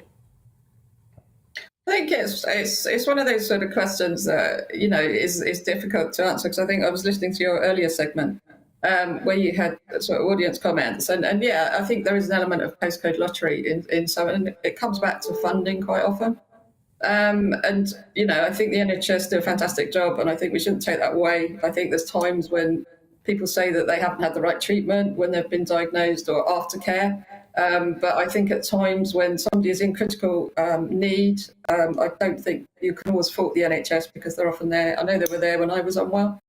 I think it's one of those sort of questions that is difficult to answer, because I think I was listening to your earlier segment where you had sort of audience comments, and yeah, I think there is an element of postcode lottery in some, and it comes back to funding quite often. And I think the NHS do a fantastic job, and I think we shouldn't take that away. I think there's times when people say that they haven't had the right treatment when they've been diagnosed or aftercare. But I think at times when somebody is in critical need, I don't think you can always fault the NHS, because they're often there. I know they were there when I was unwell.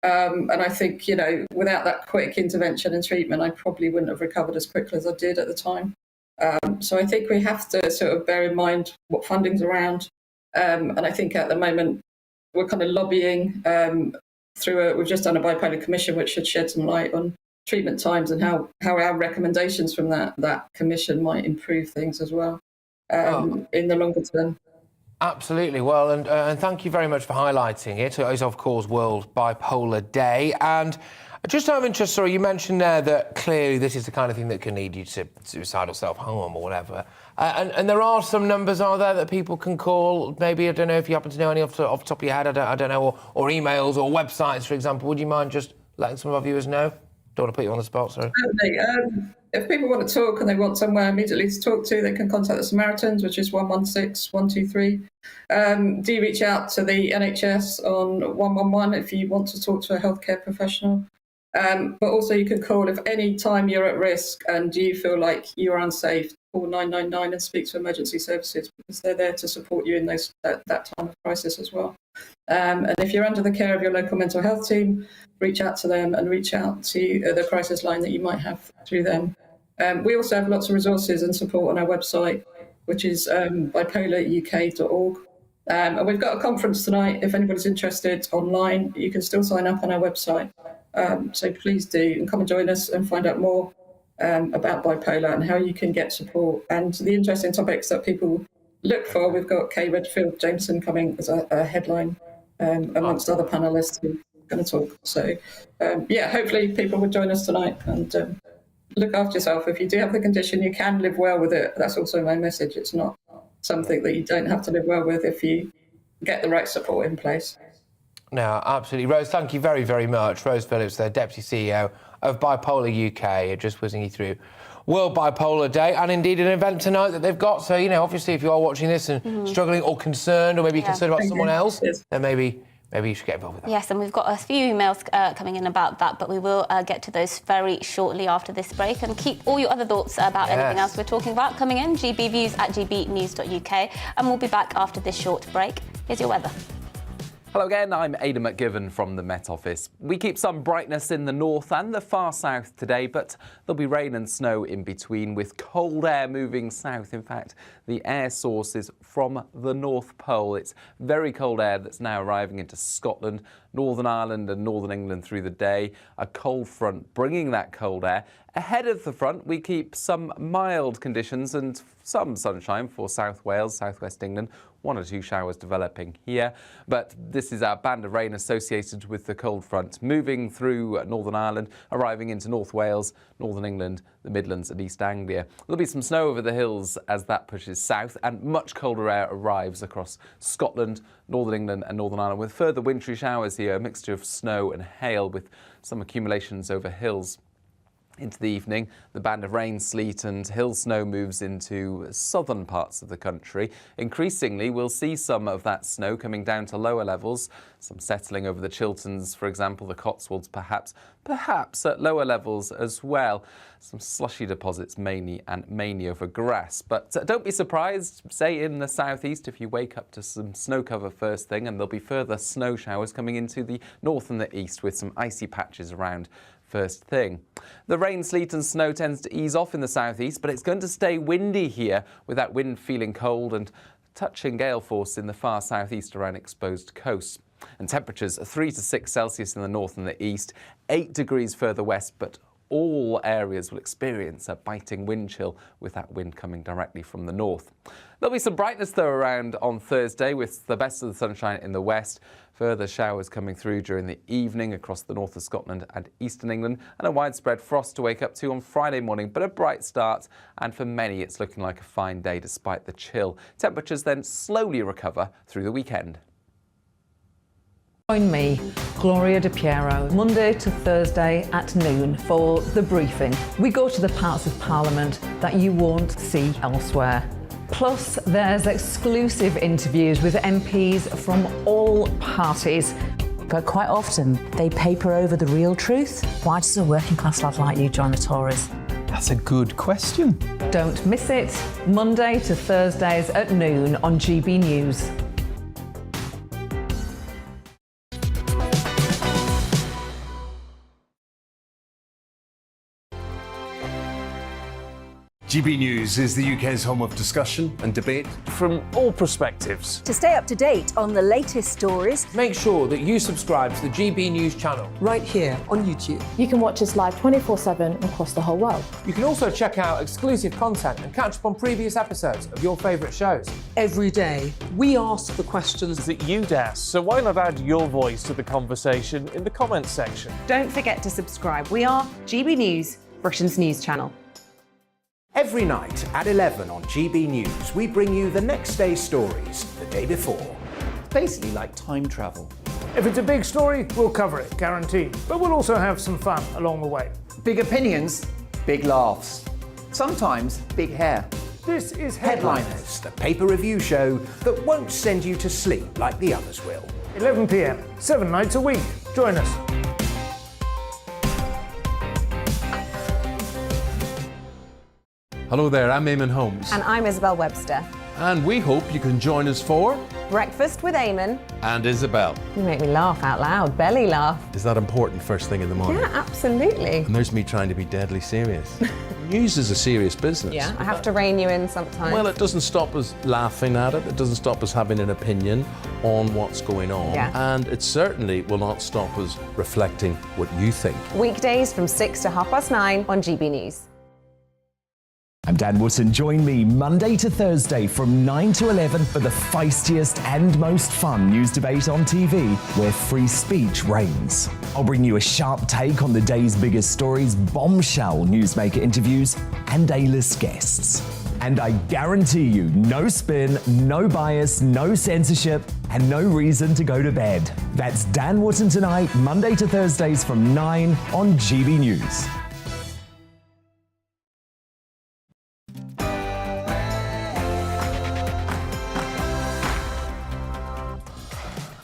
And I think, without that quick intervention and treatment, I probably wouldn't have recovered as quickly as I did at the time. So I think we have to sort of bear in mind what funding's around. And I think at the moment we're kind of lobbying we've just done a bipolar commission, which should shed some light on treatment times and how our recommendations from that commission might improve things as well in the longer term. Absolutely. Well, and thank you very much for highlighting it. It is, of course, World Bipolar Day. And just out of interest, sorry, you mentioned there that clearly this is the kind of thing that can lead you to suicidal self-harm or whatever. And there are some numbers, are there, that people can call? Maybe, I don't know if you happen to know any off the top of your head, I don't know, or emails or websites, for example. Would you mind just letting some of our viewers know? Don't want to put you on the spot, sorry. if people want to talk and they want somewhere immediately to talk to, they can contact the Samaritans, which is 116 123. Do reach out to the NHS on 111 if you want to talk to a healthcare professional. But also you can call if any time you're at risk and you feel like you're unsafe, call 999 and speak to emergency services, because they're there to support you in that time of crisis as well. And if you're under the care of your local mental health team, reach out to them and reach out to the crisis line that you might have through them. We also have lots of resources and support on our website, which is bipolaruk.org. And we've got a conference tonight. If anybody's interested online, you can still sign up on our website. So please do, and come and join us and find out more about bipolar and how you can get support. And the interesting topics that people look for, we've got Kay Redfield Jameson coming as a headline, amongst other panellists who are going to talk. So hopefully people will join us tonight, and look after yourself. If you do have the condition, you can live well with it. That's also my message. It's not something that you don't have to live well with if you get the right support in place. No, absolutely. Rose, thank you very, very much. Rose Phillips, the Deputy CEO of Bipolar UK, just whizzing you through World Bipolar Day, and indeed an event tonight that they've got. So, obviously, if you are watching this and struggling or concerned, or maybe you're concerned about someone else, then maybe you should get involved with that. Yes, and we've got a few emails coming in about that, but we will get to those very shortly after this break. And keep all your other thoughts about anything else we're talking about coming in, gbviews@gbnews.uk, and we'll be back after this short break. Here's your weather. Hello again, I'm Aidan McGivern from the Met Office. We keep some brightness in the north and the far south today, but there'll be rain and snow in between, with cold air moving south. In fact, the air source is from the North Pole. It's very cold air that's now arriving into Scotland, Northern Ireland and Northern England through the day. A cold front bringing that cold air. Ahead of the front, we keep some mild conditions and some sunshine for South Wales, South West England. 1 or 2 showers developing here, but this is our band of rain associated with the cold front, moving through Northern Ireland, arriving into North Wales, Northern England, the Midlands and East Anglia. There'll be some snow over the hills as that pushes south, and much colder air arrives across Scotland, Northern England and Northern Ireland, with further wintry showers here, a mixture of snow and hail with some accumulations over hills. Into the evening, the band of rain, sleet and hill snow moves into southern parts of the country. Increasingly, we'll see some of that snow coming down to lower levels, some settling over the Chilterns, for example, the Cotswolds perhaps at lower levels as well. Some slushy deposits mainly over grass. But don't be surprised, say in the southeast, if you wake up to some snow cover first thing, and there'll be further snow showers coming into the north and the east with some icy patches around first thing. The rain, sleet and snow tends to ease off in the southeast, but it's going to stay windy here, with that wind feeling cold and touching gale force in the far southeast around exposed coasts. And temperatures are 3 to 6 Celsius in the north and the east, 8 degrees further west, but all areas will experience a biting wind chill with that wind coming directly from the north. There'll be some brightness though around on Thursday, with the best of the sunshine in the west. Further showers coming through during the evening across the north of Scotland and eastern England, and a widespread frost to wake up to on Friday morning, but a bright start, and for many it's looking like a fine day despite the chill. Temperatures then slowly recover through the weekend. Join me, Gloria De Piero, Monday to Thursday at noon for The Briefing. We go to the parts of Parliament that you won't see elsewhere. Plus, there's exclusive interviews with MPs from all parties. But quite often, they paper over the real truth. Why does a working class lad like you join the Tories? That's a good question. Don't miss it, Monday to Thursdays at noon on GB News. GB News is the UK's home of discussion and debate from all perspectives. To stay up to date on the latest stories, make sure that you subscribe to the GB News channel. Right here on YouTube. You can watch us live 24/7 across the whole world. You can also check out exclusive content and catch up on previous episodes of your favourite shows. Every day, we ask the questions that you'd ask, so why not add your voice to the conversation in the comments section? Don't forget to subscribe. We are GB News, Britain's news channel. Every night at 11 on GB News, we bring you the next day's stories the day before. It's basically like time travel. If it's a big story, we'll cover it, guaranteed. But we'll also have some fun along the way. Big opinions, big laughs, sometimes big hair. This is Headliners, the paper review show that won't send you to sleep like the others will. 11 p.m, 7 nights a week. Join us. Hello there, I'm Eamon Holmes. And I'm Isabel Webster. And we hope you can join us for Breakfast with Eamon. And Isabel. You make me laugh out loud, belly laugh. Is that important first thing in the morning? Yeah, absolutely. And there's me trying to be deadly serious. News is a serious business. Yeah, I have to rein you in sometimes. Well, it doesn't stop us laughing at it. It doesn't stop us having an opinion on what's going on. Yeah. And it certainly will not stop us reflecting what you think. Weekdays from 6 to 9:30 on GB News. I'm Dan Wootton. Join me Monday to Thursday from 9 to 11 for the feistiest and most fun news debate on TV, where free speech reigns. I'll bring you a sharp take on the day's biggest stories, bombshell newsmaker interviews, and A-list guests. And I guarantee you, no spin, no bias, no censorship, and no reason to go to bed. That's Dan Wootton tonight, Monday to Thursdays from 9 on GB News.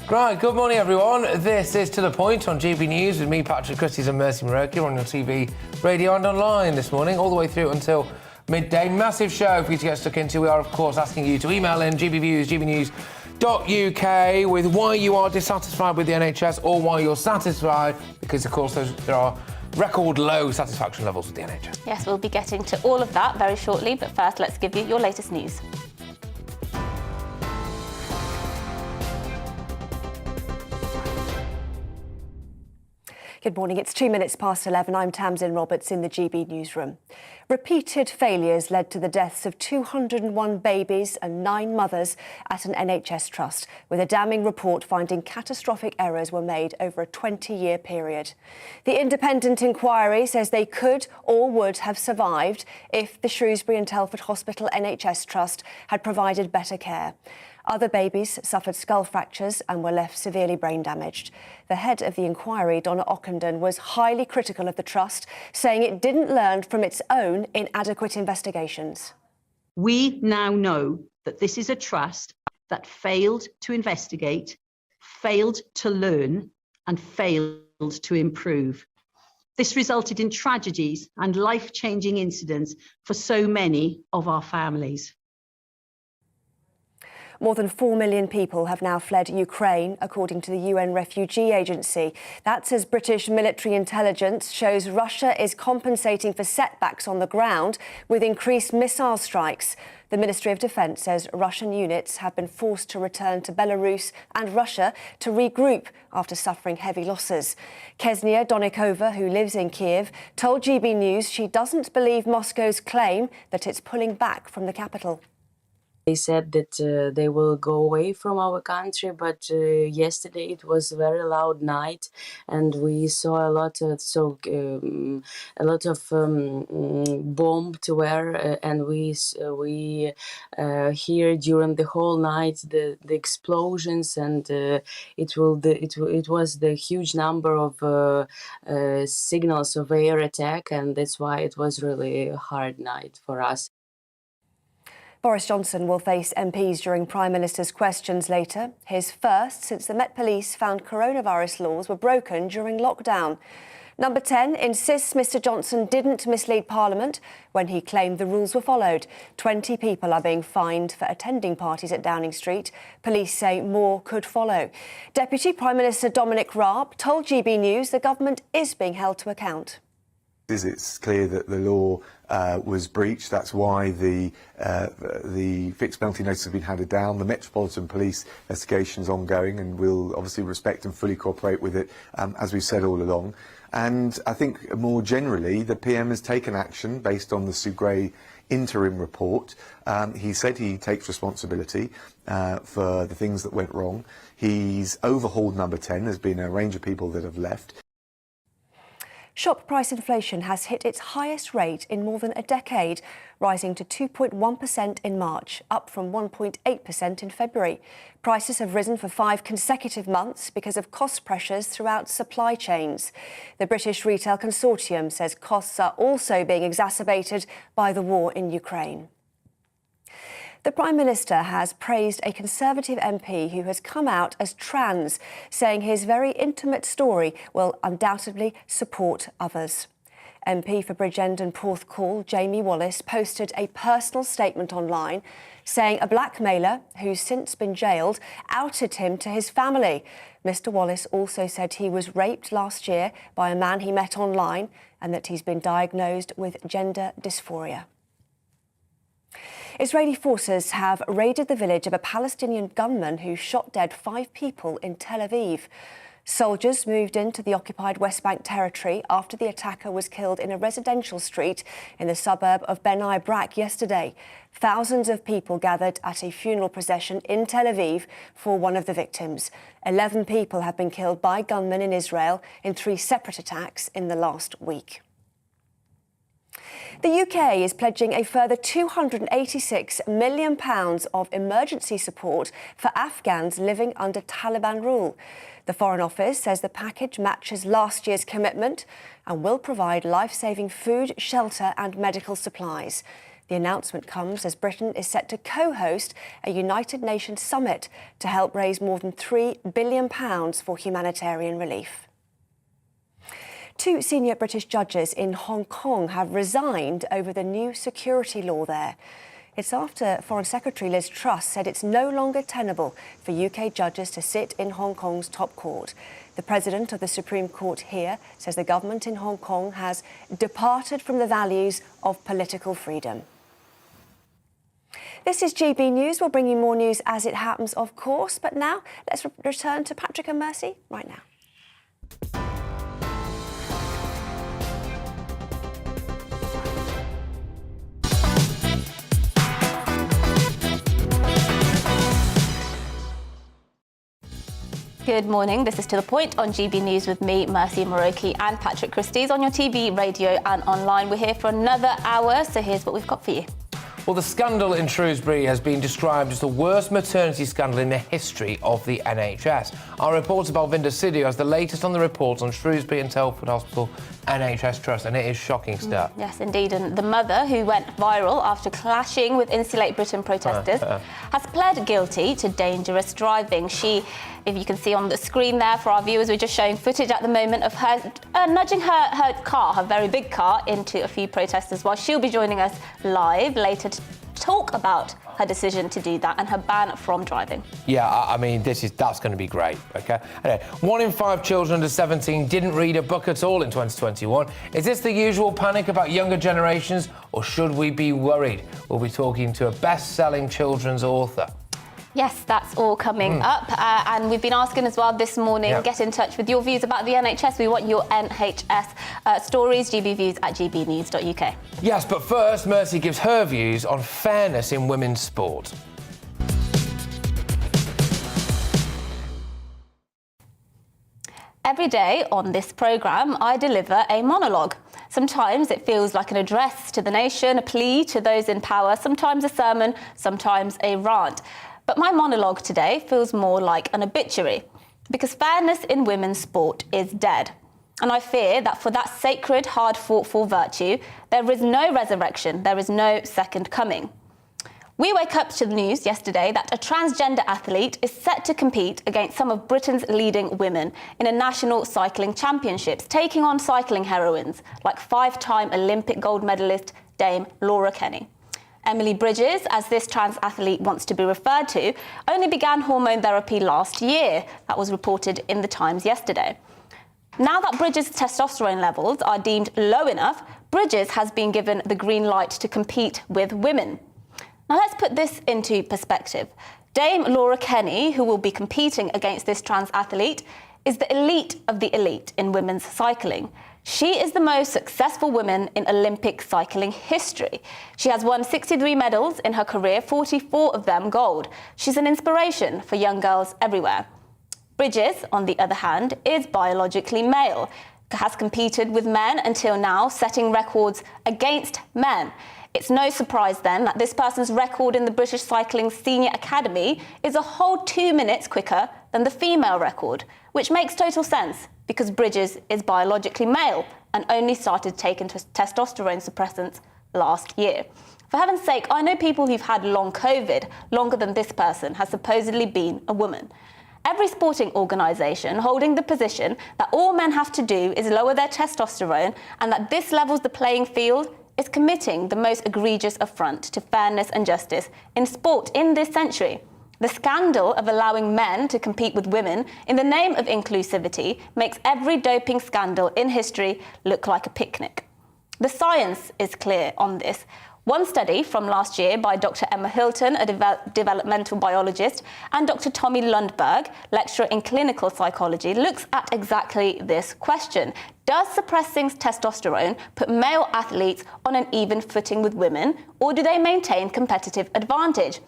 Right, good morning everyone. This is To The Point on GB News with me, Patrick, Christys and Mercy Muroki. We're on your TV, radio and online this morning, all the way through until midday. Massive show for you to get stuck into. We are, of course, asking you to email in gbviews@gbnews.uk with why you are dissatisfied with the NHS or why you're satisfied, because, of course, there are record low satisfaction levels with the NHS. Yes, we'll be getting to all of that very shortly, but first, let's give you your latest news. Good morning. It's 2 minutes past 11. I'm Tamsin Roberts in the GB newsroom. Repeated failures led to the deaths of 201 babies and 9 mothers at an NHS trust, with a damning report finding catastrophic errors were made over a 20-year period. The independent inquiry says they could or would have survived if the Shrewsbury and Telford Hospital NHS Trust had provided better care. Other babies suffered skull fractures and were left severely brain damaged. The head of the inquiry, Donna Ockenden, was highly critical of the trust, saying it didn't learn from its own inadequate investigations. We now know that this is a trust that failed to investigate, failed to learn, and failed to improve. This resulted in tragedies and life-changing incidents for so many of our families. More than 4 million people have now fled Ukraine, according to the UN Refugee Agency. That's as British military intelligence shows Russia is compensating for setbacks on the ground with increased missile strikes. The Ministry of Defence says Russian units have been forced to return to Belarus and Russia to regroup after suffering heavy losses. Ksenia Donikova, who lives in Kiev, told GB News she doesn't believe Moscow's claim that it's pulling back from the capital. They said that they will go away from our country, but yesterday it was a very loud night, and we saw a lot of bombed were, and we hear during the whole night the explosions, and it was the huge number of signals of air attack, and that's why it was really a hard night for us. Boris Johnson will face MPs during Prime Minister's questions later, his first since the Met Police found coronavirus laws were broken during lockdown. Number 10 insists Mr Johnson didn't mislead Parliament when he claimed the rules were followed. 20 people are being fined for attending parties at Downing Street. Police say more could follow. Deputy Prime Minister Dominic Raab told GB News the government is being held to account. It's clear that the law was breached. That's why the fixed penalty notice has been handed down. The Metropolitan Police investigation is ongoing, and we'll obviously respect and fully cooperate with it, as we've said all along. And I think more generally, the PM has taken action based on the Sue Gray interim report. He said he takes responsibility for the things that went wrong. He's overhauled Number 10. There's been a range of people that have left. Shop price inflation has hit its highest rate in more than a decade, rising to 2.1% in March, up from 1.8% in February. Prices have risen for 5 consecutive months because of cost pressures throughout supply chains. The British Retail Consortium says costs are also being exacerbated by the war in Ukraine. The Prime Minister has praised a Conservative MP who has come out as trans, saying his very intimate story will undoubtedly support others. MP for Bridgend and Porthcawl, Jamie Wallis, posted a personal statement online saying a blackmailer, who's since been jailed, outed him to his family. Mr Wallis also said he was raped last year by a man he met online and that he's been diagnosed with gender dysphoria. Israeli forces have raided the village of a Palestinian gunman who shot dead 5 people in Tel Aviv. Soldiers moved into the occupied West Bank territory after the attacker was killed in a residential street in the suburb of Bnei Brak yesterday. Thousands of people gathered at a funeral procession in Tel Aviv for one of the victims. 11 people have been killed by gunmen in Israel in 3 separate attacks in the last week. The UK is pledging a further £286 million of emergency support for Afghans living under Taliban rule. The Foreign Office says the package matches last year's commitment and will provide life-saving food, shelter and medical supplies. The announcement comes as Britain is set to co-host a United Nations summit to help raise more than £3 billion for humanitarian relief. 2 senior British judges in Hong Kong have resigned over the new security law there. It's after Foreign Secretary Liz Truss said it's no longer tenable for UK judges to sit in Hong Kong's top court. The president of the Supreme Court here says the government in Hong Kong has departed from the values of political freedom. This is GB News. We'll bring you more news as it happens, of course. But now let's return to Patrick and Mercy right now. Good morning. This is To The Point on GB News with me, Mercy Muroki, and Patrick Christys on your TV, radio and online. We're here for another hour, so here's what we've got for you. Well, the scandal in Shrewsbury has been described as the worst maternity scandal in the history of the NHS. Our reporter Balvinda Sidhu has the latest on the reports on Shrewsbury and Telford Hospital NHS Trust, and it is shocking stuff. Yes, indeed. And the mother, who went viral after clashing with Insulate Britain protesters, has pled guilty to dangerous driving. She, if you can see on the screen there for our viewers, we're just showing footage at the moment of her nudging her car, her very big car, into a few protesters, while she'll be joining us live later to talk about her decision to do that and her ban from driving. Yeah, I mean, that's going to be great, OK? Anyway, 1 in 5 children under 17 didn't read a book at all in 2021. Is this the usual panic about younger generations, or should we be worried? We'll be talking to a best-selling children's author. Yes, that's all coming up. And we've been asking as well this morning, get in touch with your views about the NHS. We want your NHS stories, gbviews@gbnews.uk. Yes, but first, Mercy gives her views on fairness in women's sport. Every day on this programme, I deliver a monologue. Sometimes it feels like an address to the nation, a plea to those in power, sometimes a sermon, sometimes a rant. But my monologue today feels more like an obituary, because fairness in women's sport is dead. And I fear that for that sacred, hard-fought-for virtue, there is no resurrection, there is no second coming. We wake up to the news yesterday that a transgender athlete is set to compete against some of Britain's leading women in a national cycling championships, taking on cycling heroines like 5-time Olympic gold medalist Dame Laura Kenny. Emily Bridges, as this trans athlete wants to be referred to, only began hormone therapy last year. That was reported in The Times yesterday. Now that Bridges' testosterone levels are deemed low enough, Bridges has been given the green light to compete with women. Now let's put this into perspective. Dame Laura Kenny, who will be competing against this trans athlete, is the elite of the elite in women's cycling. She is the most successful woman in Olympic cycling history. She has won 63 medals in her career, 44 of them gold. She's an inspiration for young girls everywhere. Bridges, on the other hand, is biologically male. has competed with men until now, setting records against men. It's no surprise then that this person's record in the British Cycling Senior Academy is a whole 2 minutes quicker than the female record, which makes total sense because Bridges is biologically male and only started taking testosterone suppressants last year. For heaven's sake, I know people who've had long COVID longer than this person has supposedly been a woman. Every sporting organisation holding the position that all men have to do is lower their testosterone and that this levels the playing field is committing the most egregious affront to fairness and justice in sport in this century. The scandal of allowing men to compete with women in the name of inclusivity makes every doping scandal in history look like a picnic. The science is clear on this. One study from last year by Dr. Emma Hilton, a developmental biologist, and Dr. Tommy Lundberg, lecturer in clinical psychology, looks at exactly this question. Does suppressing testosterone put male athletes on an even footing with women, or do they maintain competitive advantage?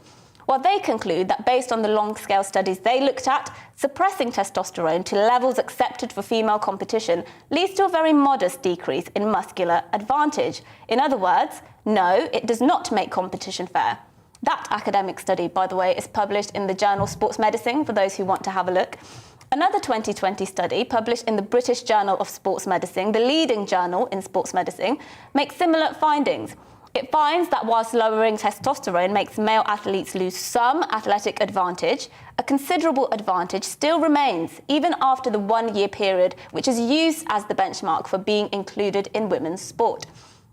Well, they conclude that based on the long-scale studies they looked at, suppressing testosterone to levels accepted for female competition leads to a very modest decrease in muscular advantage. In other words, no, it does not make competition fair. That academic study, by the way, is published in the journal Sports Medicine for those who want to have a look. Another 2020 study published in the British Journal of Sports Medicine, the leading journal in sports medicine, makes similar findings. It finds that whilst lowering testosterone makes male athletes lose some athletic advantage, a considerable advantage still remains, even after the 1 year period, which is used as the benchmark for being included in women's sport.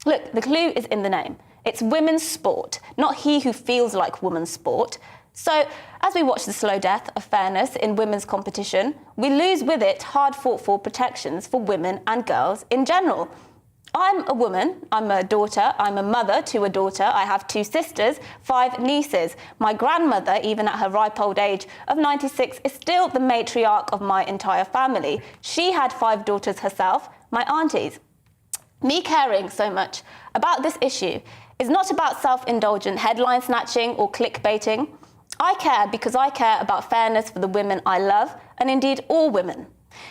Look, the clue is in the name. It's women's sport, not he who feels like women's sport. So, as we watch the slow death of fairness in women's competition, we lose with it hard-fought-for protections for women and girls in general. I'm a woman, I'm a daughter, I'm a mother to a daughter, I have 2 sisters, 5 nieces. My grandmother, even at her ripe old age of 96, is still the matriarch of my entire family. She had 5 daughters herself, my aunties. Me caring so much about this issue is not about self-indulgent headline snatching or clickbaiting. I care because I care about fairness for the women I love, and indeed all women.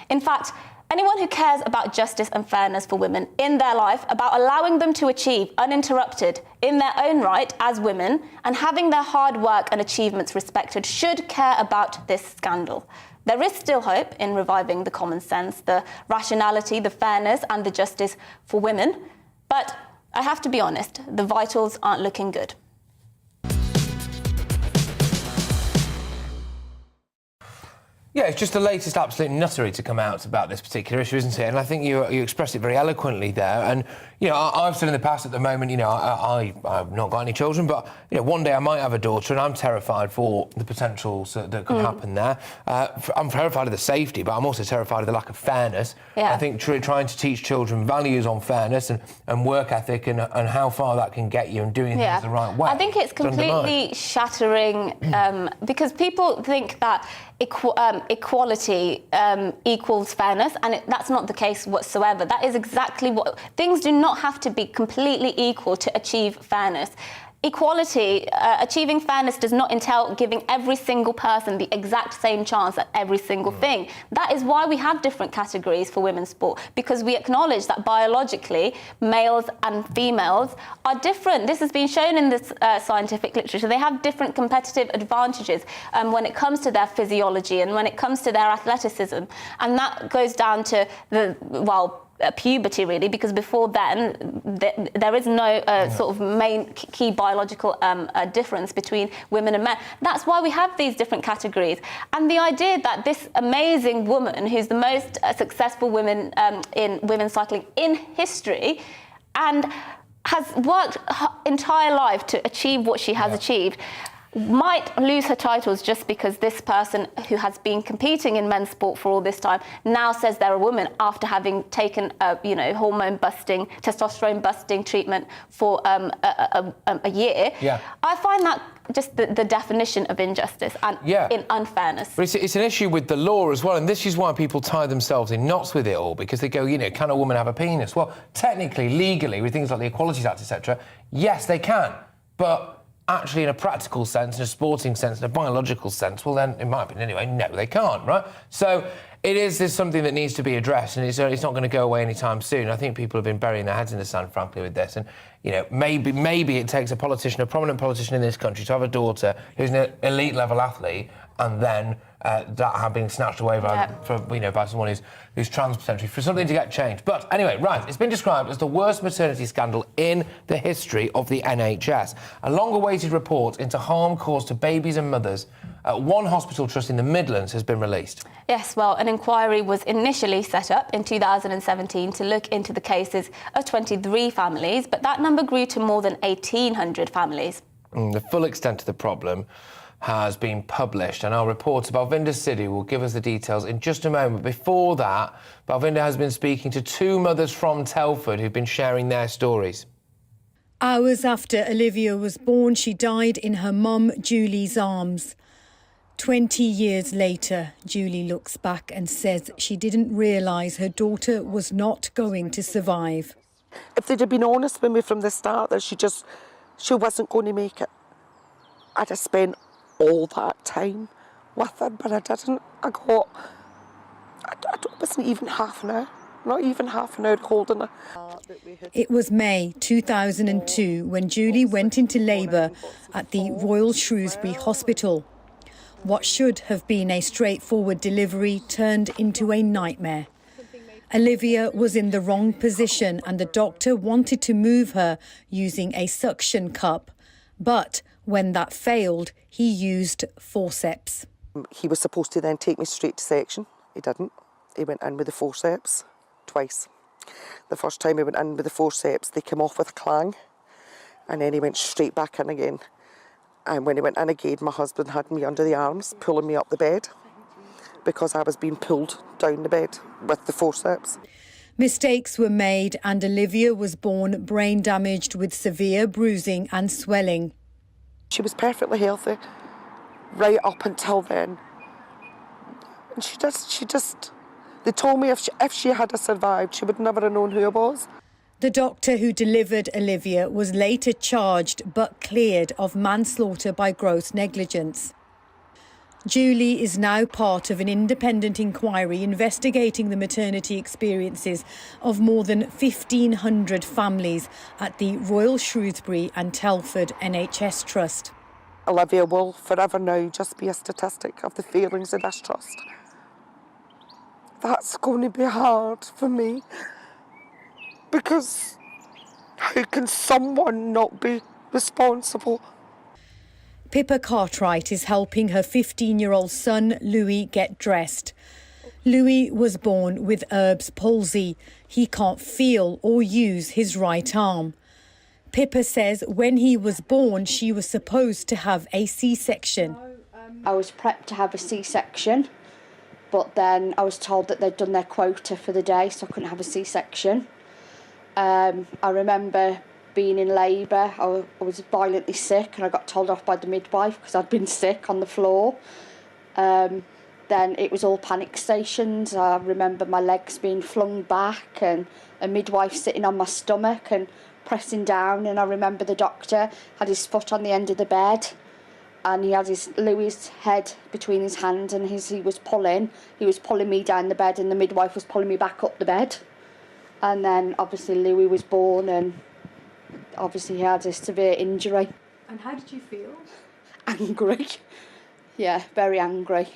In fact, anyone who cares about justice and fairness for women in their life, about allowing them to achieve uninterrupted in their own right as women and having their hard work and achievements respected, should care about this scandal. There is still hope in reviving the common sense, the rationality, the fairness and the justice for women. But I have to be honest, the vitals aren't looking good. Yeah, it's just the latest absolute nuttery to come out about this particular issue, isn't it? And I think you expressed it very eloquently there. And, you know, I've said in the past at the moment, you know, I've not got any children, but, you know, one day I might have a daughter and I'm terrified for the potentials that could happen there. I'm terrified of the safety, but I'm also terrified of the lack of fairness. Yeah. I think trying to teach children values on fairness and work ethic and how far that can get you and doing things the right way. I think it's completely shattering because people think that equality equals fairness, and that's not the case whatsoever. That is exactly what... Things do not have to be completely equal to achieve fairness. Equality, achieving fairness does not entail giving every single person the exact same chance at every single thing. That is why we have different categories for women's sport, because we acknowledge that biologically males and females are different. This has been shown in this scientific literature. They have different competitive advantages when it comes to their physiology and when it comes to their athleticism. And that goes down to puberty, really, because before then there is no sort of main key biological difference between women and men. That's why we have these different categories. And the idea that this amazing woman, who's the most successful woman in women's cycling in history, and has worked her entire life to achieve what she has achieved, might lose her titles just because this person who has been competing in men's sport for all this time now says they're a woman after having taken hormone-busting, testosterone-busting treatment for a year. Yeah. I find that just the definition of injustice and in unfairness. But it's an issue with the law as well, and this is why people tie themselves in knots with it all, because they go, you know, can a woman have a penis? Well, technically, legally, with things like the Equalities Act, etc., yes, they can, but actually, in a practical sense, in a sporting sense, in a biological sense, well, then, in my opinion anyway, no, they can't, right? So it is something that needs to be addressed, and it's not going to go away anytime soon. I think people have been burying their heads in the sand, frankly, with this. And, you know, maybe it takes a politician, a prominent politician in this country, to have a daughter who's an elite-level athlete, and then that have been snatched away by, by someone who's trans potentially, for something to get changed. But anyway, right, it's been described as the worst maternity scandal in the history of the NHS. A long-awaited report into harm caused to babies and mothers at one hospital trust in the Midlands has been released. Yes, well, an inquiry was initially set up in 2017 to look into the cases of 23 families, but that number grew to more than 1,800 families. The full extent of the problem has been published, and our reporter Balvinder Sidhu will give us the details in just a moment. Before that, Balvinder has been speaking to two mothers from Telford who've been sharing their stories. Hours after Olivia was born, she died in her mum Julie's arms. 20 years later, Julie looks back and says she didn't realise her daughter was not going to survive. If they'd have been honest with me from the start that she wasn't going to make it, I'd have spent all that time with her, but I didn't. I wasn't even half an hour, not even half an hour holding her. It was May 2002 when Julie went into labour at the Royal Shrewsbury Hospital. What should have been a straightforward delivery turned into a nightmare. Olivia was in the wrong position and the doctor wanted to move her using a suction cup, but when that failed, he used forceps. He was supposed to then take me straight to section. He didn't. He went in with the forceps twice. The first time he went in with the forceps, they came off with a clang, and then he went straight back in again. And when he went in again, my husband had me under the arms, pulling me up the bed, because I was being pulled down the bed with the forceps. Mistakes were made and Olivia was born brain damaged with severe bruising and swelling. She was perfectly healthy right up until then. And she just, they told me if she had survived, she would never have known who I was. The doctor who delivered Olivia was later charged but cleared of manslaughter by gross negligence. Julie is now part of an independent inquiry investigating the maternity experiences of more than 1,500 families at the Royal Shrewsbury and Telford NHS Trust. Olivia will forever now just be a statistic of the failings of this trust. That's going to be hard for me, because how can someone not be responsible? Pippa Cartwright is helping her 15-year-old son, Louis, get dressed. Louis was born with Erb's palsy. He can't feel or use his right arm. Pippa says when he was born, she was supposed to have a C-section. I was prepped to have a C-section, but then I was told that they'd done their quota for the day, so I couldn't have a C-section. I remember being in labour. I was violently sick and I got told off by the midwife because I'd been sick on the floor. Then it was all panic stations. I remember my legs being flung back and a midwife sitting on my stomach and pressing down, and I remember the doctor had his foot on the end of the bed and he had Louis' head between his hands and he was pulling me down the bed and the midwife was pulling me back up the bed. And then obviously Louis was born and obviously he had a severe injury. And how did you feel? Angry. Yeah, very angry.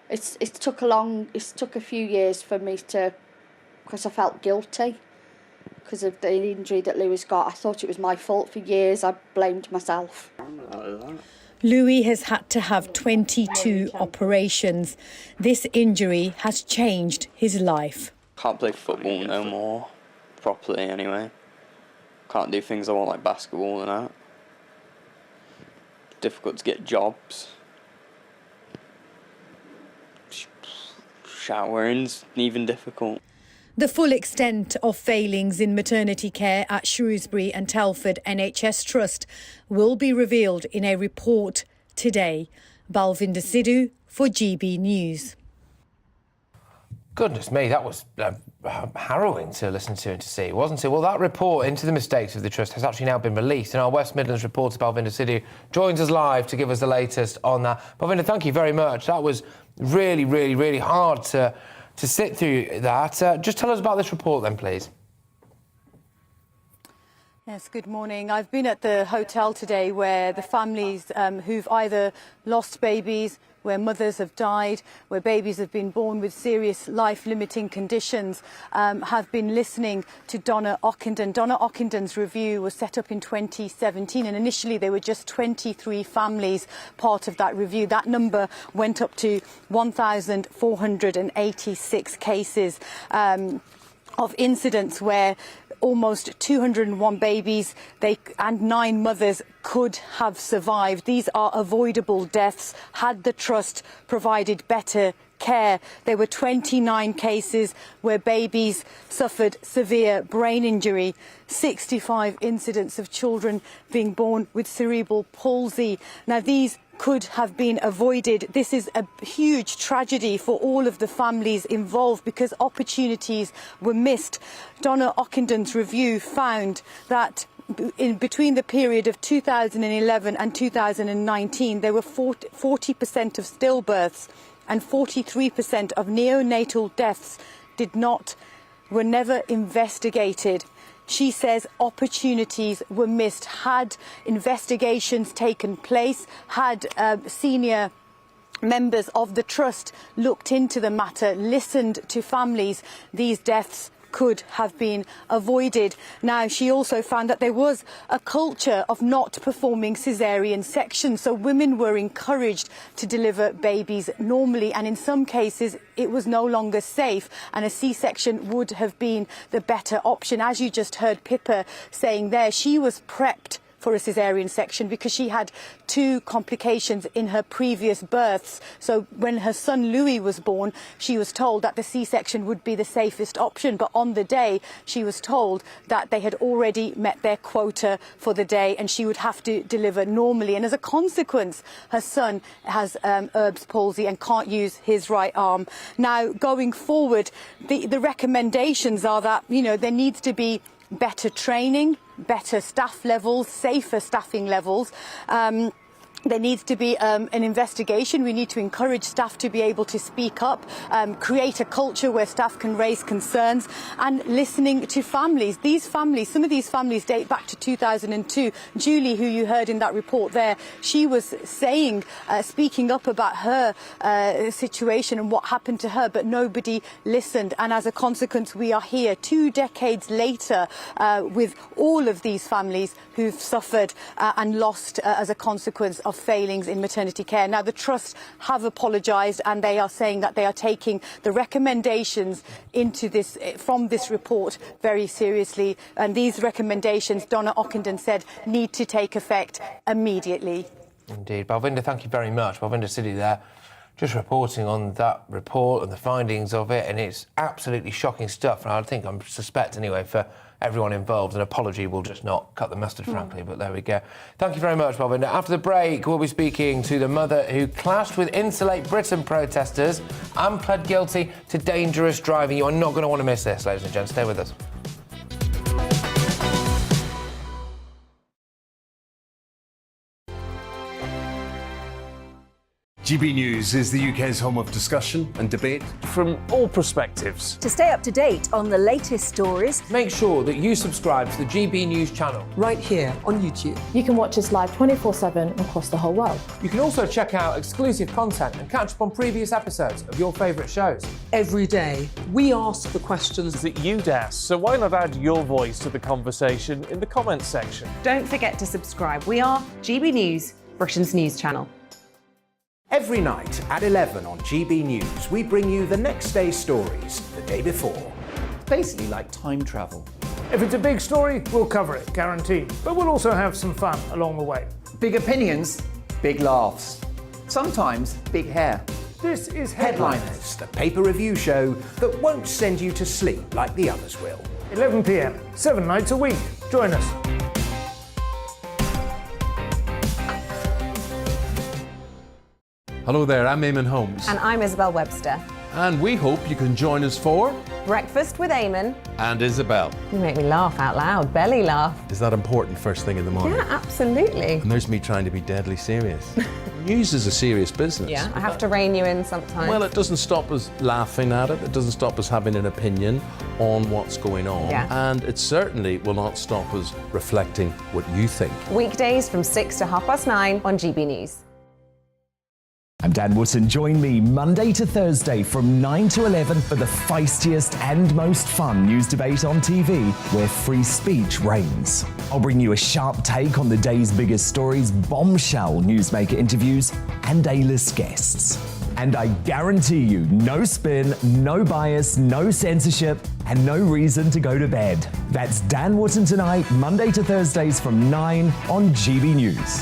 It took a few years for me to, because I felt guilty because of the injury that Louis got. I thought it was my fault for years. I blamed myself. Louis has had to have 22 operations. This injury has changed his life. Can't play football no more, properly anyway. Can't do things I want like basketball and that. Difficult to get jobs. Showering's even difficult. The full extent of failings in maternity care at Shrewsbury and Telford NHS Trust will be revealed in a report today. Balvinder Sidhu for GB News. Goodness me, that was harrowing to listen to and to see, wasn't it? Well, that report into the mistakes of the Trust has actually now been released, and our West Midlands reporter, Balvinda Sidhu, joins us live to give us the latest on that. Balvinda, thank you very much. That was really, really, really hard to sit through that. Just tell us about this report then, please. Yes, good morning. I've been at the hotel today where the families who've either lost babies, where mothers have died, where babies have been born with serious life-limiting conditions, have been listening to Donna Ockenden. Donna Ockenden's review was set up in 2017, and initially there were just 23 families part of that review. That number went up to 1,486 cases of incidents where almost 201 babies and 9 mothers could have survived. These are avoidable deaths had the Trust provided better care. There were 29 cases where babies suffered severe brain injury, 65 incidents of children being born with cerebral palsy. Now, these could have been avoided. This is a huge tragedy for all of the families involved because opportunities were missed. Donna Ockenden's review found that between the period of 2011 and 2019, there were 40% of stillbirths and 43% of neonatal deaths were never investigated. She says opportunities were missed. Had investigations taken place, had senior members of the Trust looked into the matter, listened to families, these deaths could have been avoided. Now, she also found that there was a culture of not performing caesarean sections, so women were encouraged to deliver babies normally, and in some cases it was no longer safe, and a C-section would have been the better option. As you just heard Pippa saying there, she was prepped for a caesarean section because she had 2 complications in her previous births. So when her son Louis was born, she was told that the C-section would be the safest option. But on the day, she was told that they had already met their quota for the day and she would have to deliver normally. And as a consequence, her son has Erb's palsy and can't use his right arm. Now, going forward, the recommendations are that, there needs to be better training, better staff levels, safer staffing levels. There needs to be an investigation. We need to encourage staff to be able to speak up, create a culture where staff can raise concerns, and listening to families. These families, some of these families date back to 2002. Julie, who you heard in that report there, she was saying, speaking up about her situation and what happened to her, but nobody listened. And as a consequence, we are here 2 decades later with all of these families who've suffered and lost as a consequence of failings in maternity care. Now, the Trust have apologised and they are saying that they are taking the recommendations from this report very seriously. And these recommendations, Donna Ockenden said, need to take effect immediately. Indeed. Balvinda, thank you very much. Balvinda Sidhu there, just reporting on that report and the findings of it, and it's absolutely shocking stuff. And I suspect anyway, for everyone involved, an apology will just not cut the mustard, frankly, but there we go. Thank you very much, Balvinda. After the break, we'll be speaking to the mother who clashed with Insulate Britain protesters and pled guilty to dangerous driving. You are not going to want to miss this, ladies and gents. Stay with us. GB News is the UK's home of discussion and debate from all perspectives. To stay up to date on the latest stories, make sure that you subscribe to the GB News channel right here on YouTube. You can watch us live 24/7 across the whole world. You can also check out exclusive content and catch up on previous episodes of your favourite shows. Every day, we ask the questions that you'd ask, so why not add your voice to the conversation in the comments section? Don't forget to subscribe. We are GB News, Britain's news channel. Every night at 11 on GB News, we bring you the next day's stories the day before. Basically like time travel. If it's a big story, we'll cover it, guaranteed. But we'll also have some fun along the way. Big opinions, big laughs. Sometimes big hair. This is Headliners, the paper review show that won't send you to sleep like the others will. 11 p.m, 7 nights a week. Join us. Hello there, I'm Eamon Holmes. And I'm Isabel Webster. And we hope you can join us for Breakfast with Eamon. And Isabel. You make me laugh out loud, belly laugh. Is that important first thing in the morning? Yeah, absolutely. And there's me trying to be deadly serious. News is a serious business. Yeah, I have to rein you in sometimes. Well, it doesn't stop us laughing at it. It doesn't stop us having an opinion on what's going on. Yeah. And it certainly will not stop us reflecting what you think. Weekdays from 6 to 9:30 on GB News. I'm Dan Wootton. Join me Monday to Thursday from 9 to 11 for the feistiest and most fun news debate on TV, where free speech reigns. I'll bring you a sharp take on the day's biggest stories, bombshell newsmaker interviews, and A-list guests. And I guarantee you, no spin, no bias, no censorship, and no reason to go to bed. That's Dan Wootton Tonight, Monday to Thursdays from 9 on GB News.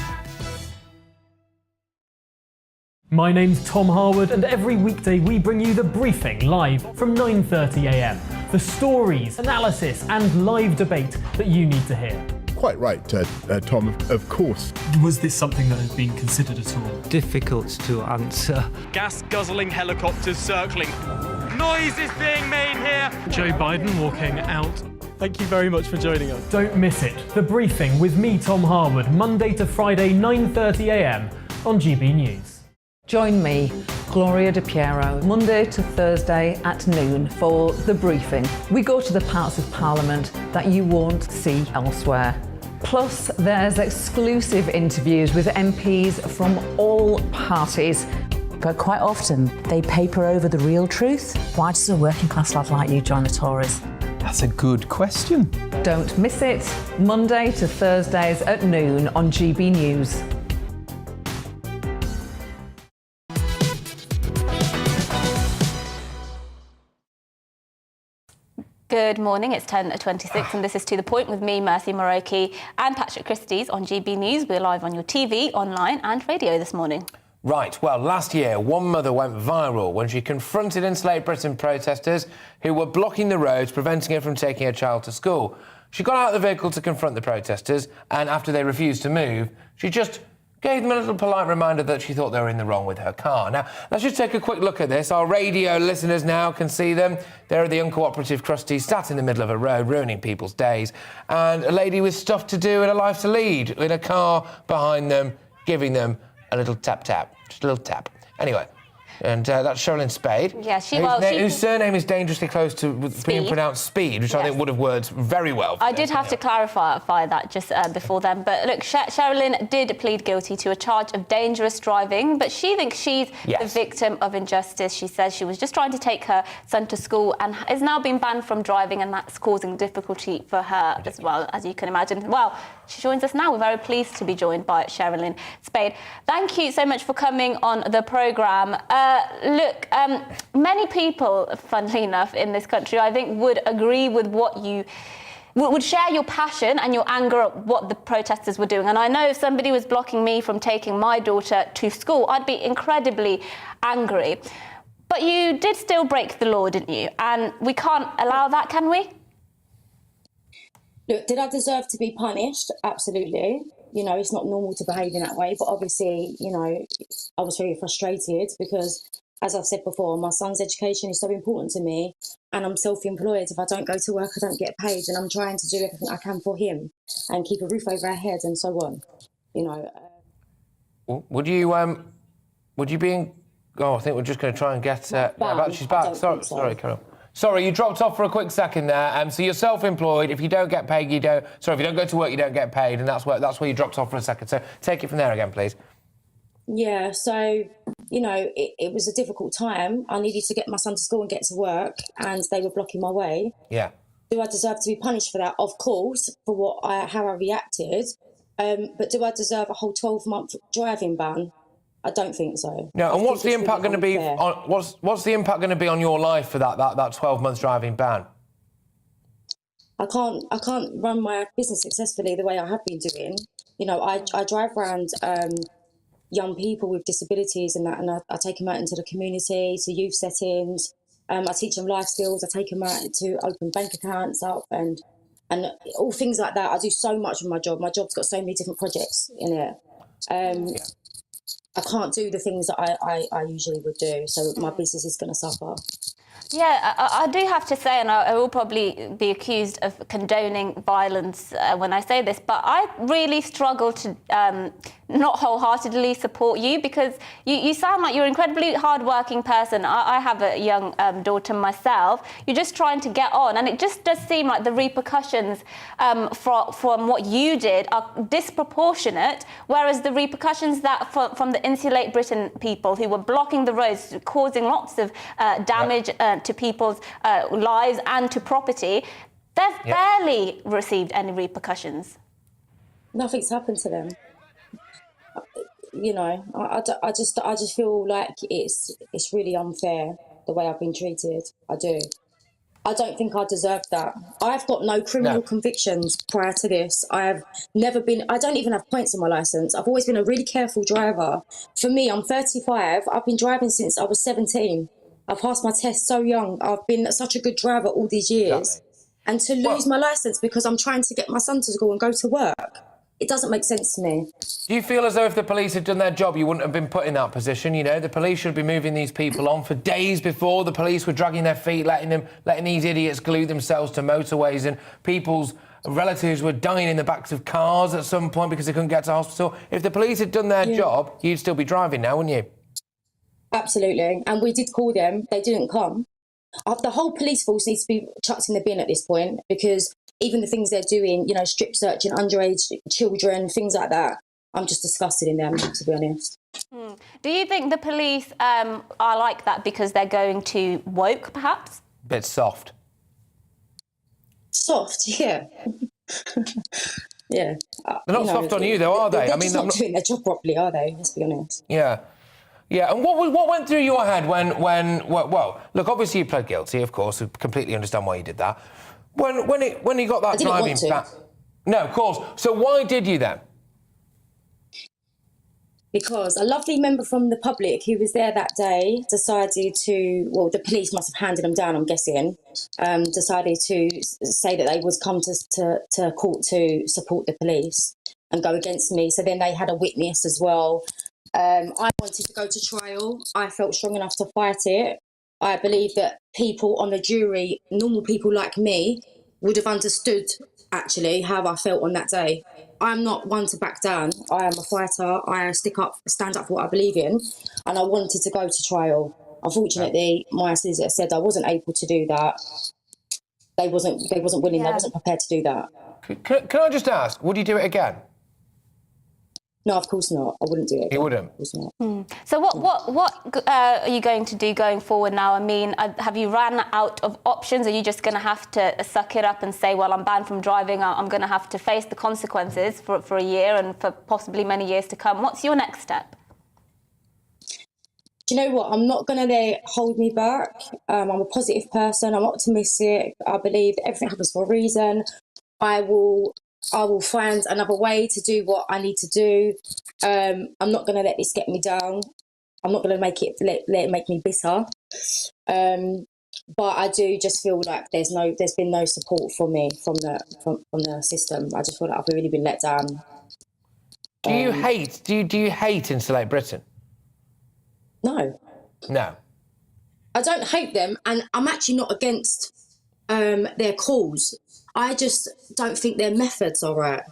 My name's Tom Harwood, and every weekday we bring you The Briefing live from 9:30 a.m. The stories, analysis, and live debate that you need to hear. Quite right, Tom, of course. Was this something that had been considered at all? Difficult to answer. Gas-guzzling helicopters circling. Noise is being made here. Joe Biden walking out. Thank you very much for joining us. Don't miss it. The Briefing with me, Tom Harwood, Monday to Friday, 9:30 a.m. on GB News. Join me, Gloria De Piero, Monday to Thursday at noon for The Briefing. We go to the parts of Parliament that you won't see elsewhere. Plus, there's exclusive interviews with MPs from all parties. But quite often, they paper over the real truth. Why does a working class lad like you join the Tories? That's a good question. Don't miss it, Monday to Thursdays at noon on GB News. Good morning, it's 10:26 and this is To The Point with me, Mercy Muroki, and Patrick Christys on GB News. We're live on your TV, online and radio this morning. Right, well, last year, one mother went viral when she confronted Insulate Britain protesters who were blocking the roads, preventing her from taking her child to school. She got out of the vehicle to confront the protesters, and after they refused to move, she just gave them a little polite reminder that she thought they were in the wrong with her car. Now, let's just take a quick look at this. Our radio listeners now can see them. There are the uncooperative crusties sat in the middle of a road, ruining people's days, and a lady with stuff to do and a life to lead in a car behind them, giving them a little tap-tap, just a little tap. Anyway, and that's Sherilyn Spade, Yeah, whose surname is dangerously close to being pronounced Speed, which I think would have worked very well. I did have to clarify that just before then. But look, Sherilyn did plead guilty to a charge of dangerous driving, but she thinks she's the victim of injustice. She says she was just trying to take her son to school and is now being banned from driving, and that's causing difficulty for her as well, as you can imagine. Well, she joins us now. We're very pleased to be joined by Sherilyn Spade. Thank you so much for coming on the programme. Look, many people, funnily enough, in this country, I think, would agree with what you would share your passion and your anger at what the protesters were doing. And I know if somebody was blocking me from taking my daughter to school, I'd be incredibly angry. But you did still break the law, didn't you? And we can't allow that, can we? Look, did I deserve to be punished? Absolutely. You know, it's not normal to behave in that way. But obviously, you know, I was very frustrated because, as I've said before, my son's education is so important to me, and I'm self-employed. If I don't go to work, I don't get paid, and I'm trying to do everything I can for him and keep a roof over our heads and so on. You know. Would you be in... Oh, I think we're just going to try and get... she's back. Sorry, Carol. Sorry, you dropped off for a quick second there. So you're self-employed. If you don't get paid, you don't... Sorry, if you don't go to work, you don't get paid, and that's where you dropped off for a second. So take it from there again, please. Yeah, so, you know, it was a difficult time. I needed to get my son to school and get to work, and they were blocking my way. Yeah. Do I deserve to be punished for that? Of course, for how I reacted. But do I deserve a whole 12-month driving ban? I don't think so. No, and what's the impact going to be on what's the impact going to be on your life for that 12 months driving ban? I can't run my business successfully the way I have been doing. You know, I drive around young people with disabilities and that, and I take them out into the community, to youth settings. I teach them life skills. I take them out to open bank accounts up and all things like that. I do so much with my job. My job's got so many different projects in it. I can't do the things that I usually would do. So my business is going to suffer. Yeah, I do have to say, and I will probably be accused of condoning violence when I say this, but I really struggle to not wholeheartedly support you, because you sound like you're an incredibly hardworking person. I have a young daughter myself. You're just trying to get on, and it just does seem like the repercussions from what you did are disproportionate, whereas the repercussions that from the Insulate Britain people who were blocking the roads, causing lots of damage to people's lives and to property, they've barely received any repercussions. Nothing's happened to them. You know, I just feel like it's really unfair the way I've been treated. I do. I don't think I deserve that. I've got no criminal convictions prior to this. I don't even have points on my licence. I've always been a really careful driver. For me, I'm 35. I've been driving since I was 17. I passed my test so young. I've been such a good driver all these years. And to lose my licence because I'm trying to get my son to school and go to work, it doesn't make sense to me. Do you feel as though if the police had done their job, you wouldn't have been put in that position? You know, the police should be moving these people on. For days before, the police were dragging their feet, letting these idiots glue themselves to motorways, and people's relatives were dying in the backs of cars at some point because they couldn't get to hospital. If the police had done their job, you'd still be driving now, wouldn't you? Absolutely. And we did call them. They didn't come. The whole police force needs to be chucked in the bin at this point, because even the things they're doing, you know, strip searching underage children, things like that, I'm just disgusted in them, to be honest. Do you think the police are like that because they're going too woke, perhaps? Bit soft. Soft, yeah. Yeah. They're not soft on you, though, are they? They're just not doing their job properly, are they? Let's be honest. Yeah. Yeah, and what went through your head when well, look, obviously you pled guilty, of course, we completely understand why you did that. When you got that driving back... No, of course. So why did you then? Because a lovely member from the public who was there that day decided to, well, the police must have handed them down, I'm guessing, decided to say that they would come to court to support the police and go against me. So then they had a witness as well. I wanted to go to trial. I felt strong enough to fight it. I believe that people on the jury, normal people like me, would have understood actually how I felt on that day. I'm not one to back down. I am a fighter. I stand up for what I believe in, and I wanted to go to trial. Unfortunately, my solicitor said I wasn't able to do that. They wasn't willing. They wasn't prepared to do that. Can I just ask, would you do it again? No, of course not. I wouldn't do it. You wouldn't? Of course not. So what are you going to do going forward now? I mean, have you ran out of options? Are you just going to have to suck it up and say, well, I'm banned from driving, I'm going to have to face the consequences for a year and for possibly many years to come? What's your next step? Do you know what? I'm not going to let it hold me back. I'm a positive person. I'm optimistic. I believe that everything happens for a reason. I will find another way to do what I need to do. I'm not going to let this get me down. I'm not going to let it make me bitter. But I do just feel like there's been no support for me from the system. I just feel like I've really been let down. Do you hate Insulate Britain? No. No. I don't hate them, and I'm actually not against their cause. I just don't think their methods are right.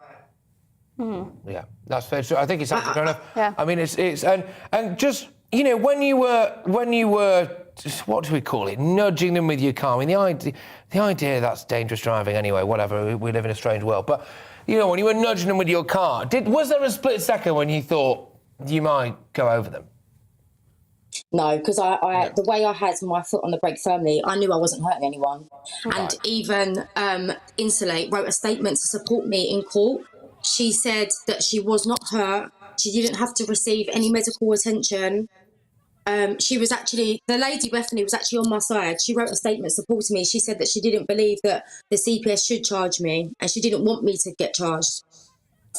Yeah, that's fair. I think it's actually fair enough. Yeah. I mean, it's and just, you know, when you were what do we call it, nudging them with your car. I mean, the idea that's dangerous driving anyway. Whatever, we live in a strange world. But you know, when you were nudging them with your car, was there a split second when you thought you might go over them? No, because the way I had my foot on the brake firmly, I knew I wasn't hurting anyone. Right. And even Insulate wrote a statement to support me in court. She said that she was not hurt. She didn't have to receive any medical attention. She was actually, the lady Bethany was actually on my side. She wrote a statement supporting me. She said that she didn't believe that the CPS should charge me, and she didn't want me to get charged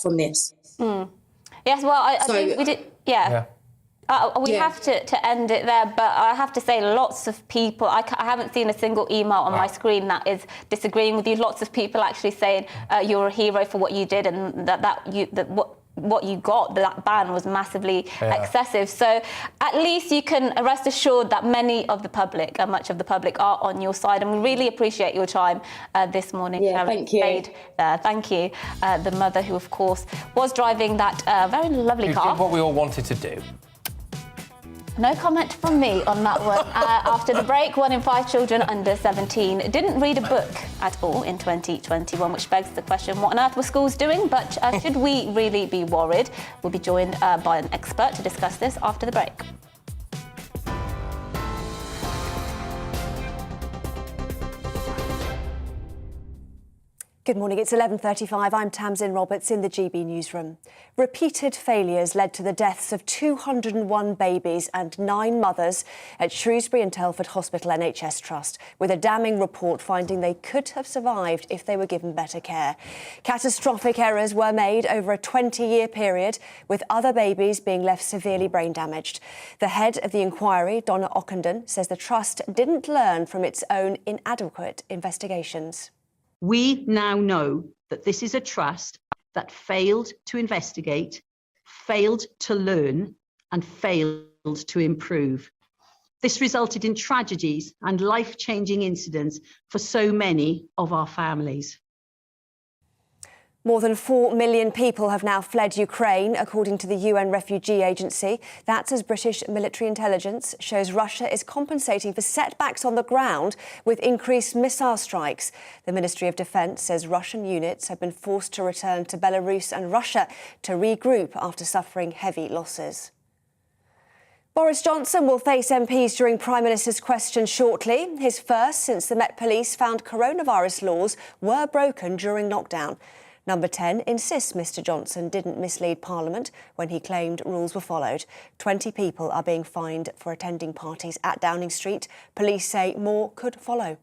from this. Yes, well, I think we did, yeah. We have to end it there, but I have to say lots of people, I haven't seen a single email on my screen that is disagreeing with you. Lots of people actually saying you're a hero for what you did, and that what you got, that ban was massively excessive. So at least you can rest assured that many of the public, much of the public, are on your side, and we really appreciate your time this morning. Yeah, thank you. Thank you. The mother who, of course, was driving that very lovely car. Did what we all wanted to do. No comment from me on that one. After the break, 1 in 5 children under 17 didn't read a book at all in 2021, which begs the question, what on earth were schools doing? But should we really be worried? We'll be joined by an expert to discuss this after the break. Good morning, it's 11:35. I'm Tamsin Roberts in the GB newsroom. Repeated failures led to the deaths of 201 babies and 9 mothers at Shrewsbury and Telford Hospital NHS Trust, with a damning report finding they could have survived if they were given better care. Catastrophic errors were made over a 20-year period, with other babies being left severely brain damaged. The head of the inquiry, Donna Ockenden, says the trust didn't learn from its own inadequate investigations. We now know that this is a trust that failed to investigate, failed to learn, and failed to improve. This resulted in tragedies and life-changing incidents for so many of our families. More than 4 million people have now fled Ukraine, according to the UN Refugee Agency. That's as British military intelligence shows Russia is compensating for setbacks on the ground with increased missile strikes. The Ministry of Defence says Russian units have been forced to return to Belarus and Russia to regroup after suffering heavy losses. Boris Johnson will face MPs during Prime Minister's questions shortly, his first since the Met Police found coronavirus laws were broken during lockdown. Number 10 insists Mr Johnson didn't mislead Parliament when he claimed rules were followed. 20 people are being fined for attending parties at Downing Street. Police say more could follow.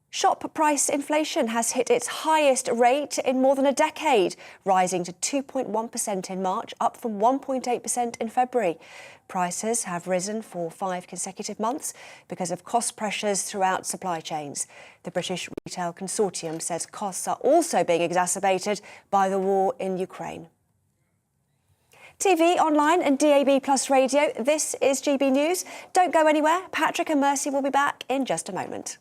Shop price inflation has hit its highest rate in more than a decade, rising to 2.1% in March, up from 1.8% in February. Prices have risen for 5 consecutive months because of cost pressures throughout supply chains. The British Retail Consortium says costs are also being exacerbated by the war in Ukraine. TV, online and DAB Plus radio, this is GB News. Don't go anywhere. Patrick and Mercy will be back in just a moment.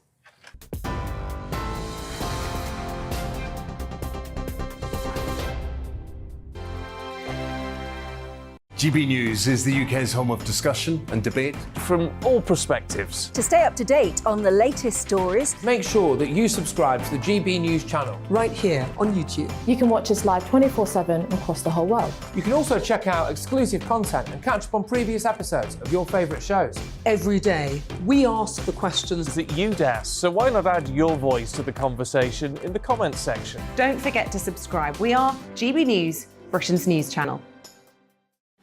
GB News is the UK's home of discussion and debate from all perspectives. To stay up to date on the latest stories, make sure that you subscribe to the GB News channel right here on YouTube. You can watch us live 24/7 across the whole world. You can also check out exclusive content and catch up on previous episodes of your favourite shows. Every day, we ask the questions that you'd ask, so why not add your voice to the conversation in the comments section? Don't forget to subscribe. We are GB News, Britain's news channel.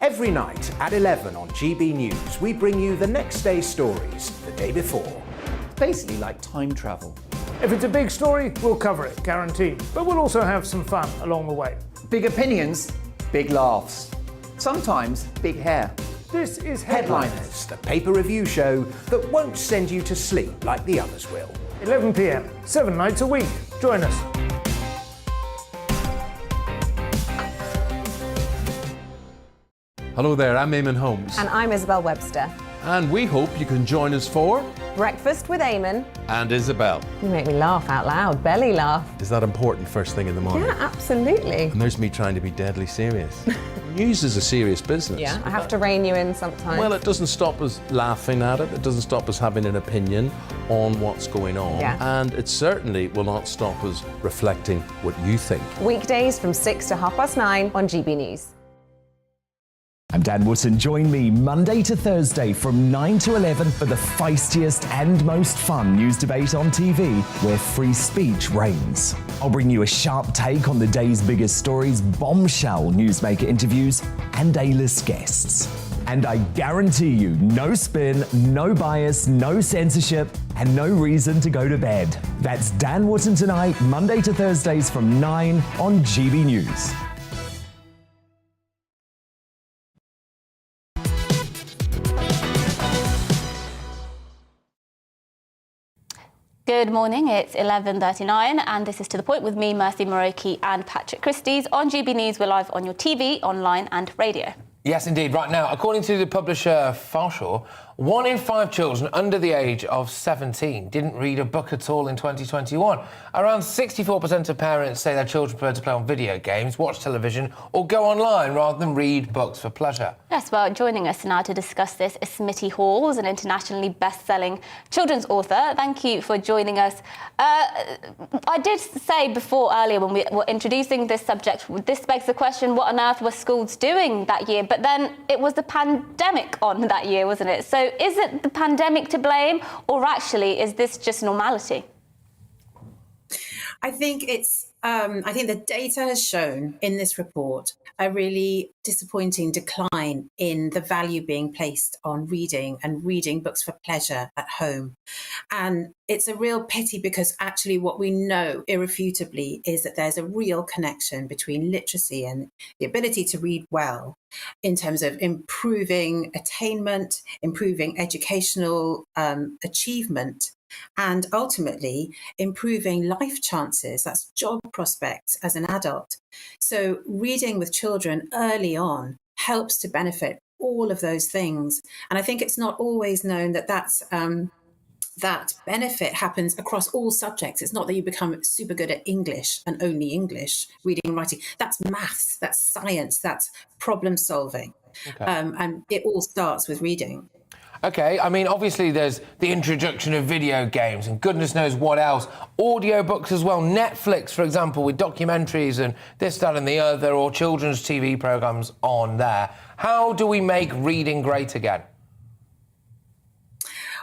Every night at 11 on GB News, we bring you the next day's stories the day before. Basically like time travel. If it's a big story, we'll cover it, guaranteed. But we'll also have some fun along the way. Big opinions, big laughs. Sometimes big hair. This is Headliners, the paper review show that won't send you to sleep like the others will. 11 p.m, 7 nights a week. Join us. Hello there, I'm Eamon Holmes. And I'm Isabel Webster. And we hope you can join us for Breakfast with Eamon. And Isabel. You make me laugh out loud, belly laugh. Is that important first thing in the morning? Yeah, absolutely. And there's me trying to be deadly serious. News is a serious business. Yeah, I have to rein you in sometimes. Well, it doesn't stop us laughing at it. It doesn't stop us having an opinion on what's going on. Yeah. And it certainly will not stop us reflecting what you think. Weekdays from 6 to 9:30 on GB News. I'm Dan Wootton. Join me Monday to Thursday from 9 to 11 for the feistiest and most fun news debate on TV, where free speech reigns. I'll bring you a sharp take on the day's biggest stories, bombshell newsmaker interviews, and A-list guests. And I guarantee you, no spin, no bias, no censorship, and no reason to go to bed. That's Dan Wootton tonight, Monday to Thursdays from 9 on GB News. Good morning, it's 11:39 and this is To The Point with me, Mercy Muroki and Patrick Christys. On GB News, we're live on your TV, online and radio. Yes, indeed. Right now, according to the publisher Farshaw, 1 in 5 children under the age of 17 didn't read a book at all in 2021. Around 64% of parents say their children prefer to play on video games, watch television or go online rather than read books for pleasure. Yes, well, joining us now to discuss this is Smitty Halls, an internationally best-selling children's author. Thank you for joining us. I did say before earlier when we were introducing this subject, this begs the question, what on earth were schools doing that year? But then it was the pandemic on that year, wasn't it? So is it the pandemic to blame, or actually is this just normality? I think I think the data has shown in this report a really disappointing decline in the value being placed on reading and reading books for pleasure at home. And it's a real pity because actually what we know irrefutably is that there's a real connection between literacy and the ability to read well in terms of improving attainment, improving educational achievement, and ultimately improving life chances, that's job prospects as an adult. So reading with children early on helps to benefit all of those things. And I think it's not always known that that benefit happens across all subjects. It's not that you become super good at English and only English, reading and writing. That's maths, that's science, that's problem solving. Okay. And it all starts with reading. OK, I mean, obviously there's the introduction of video games and goodness knows what else. Audiobooks as well. Netflix, for example, with documentaries and this, that and the other, or children's TV programmes on there. How do we make reading great again?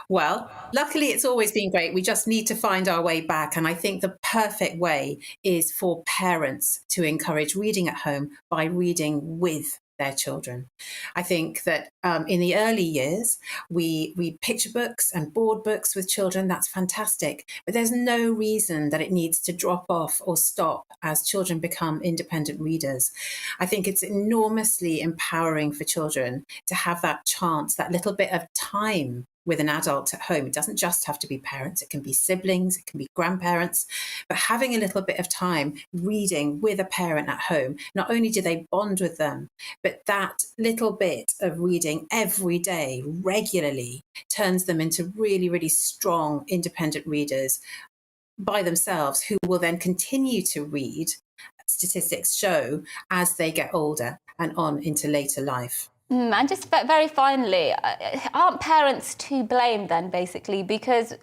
Well, luckily it's always been great. We just need to find our way back. And I think the perfect way is for parents to encourage reading at home by reading with their children. I think that in the early years, we read picture books and board books with children. That's fantastic. But there's no reason that it needs to drop off or stop as children become independent readers. I think it's enormously empowering for children to have that chance, that little bit of time with an adult at home. It doesn't just have to be parents, it can be siblings, it can be grandparents, but having a little bit of time reading with a parent at home, not only do they bond with them, but that little bit of reading every day, regularly, turns them into really, really strong, independent readers by themselves who will then continue to read, statistics show, as they get older and on into later life. And just very finally, aren't parents to blame then, basically? Because we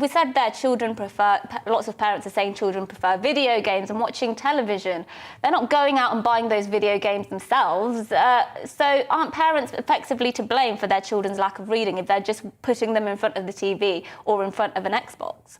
said that children prefer, lots of parents are saying children prefer video games and watching television. They're not going out and buying those video games themselves. So aren't parents effectively to blame for their children's lack of reading if they're just putting them in front of the TV or in front of an Xbox?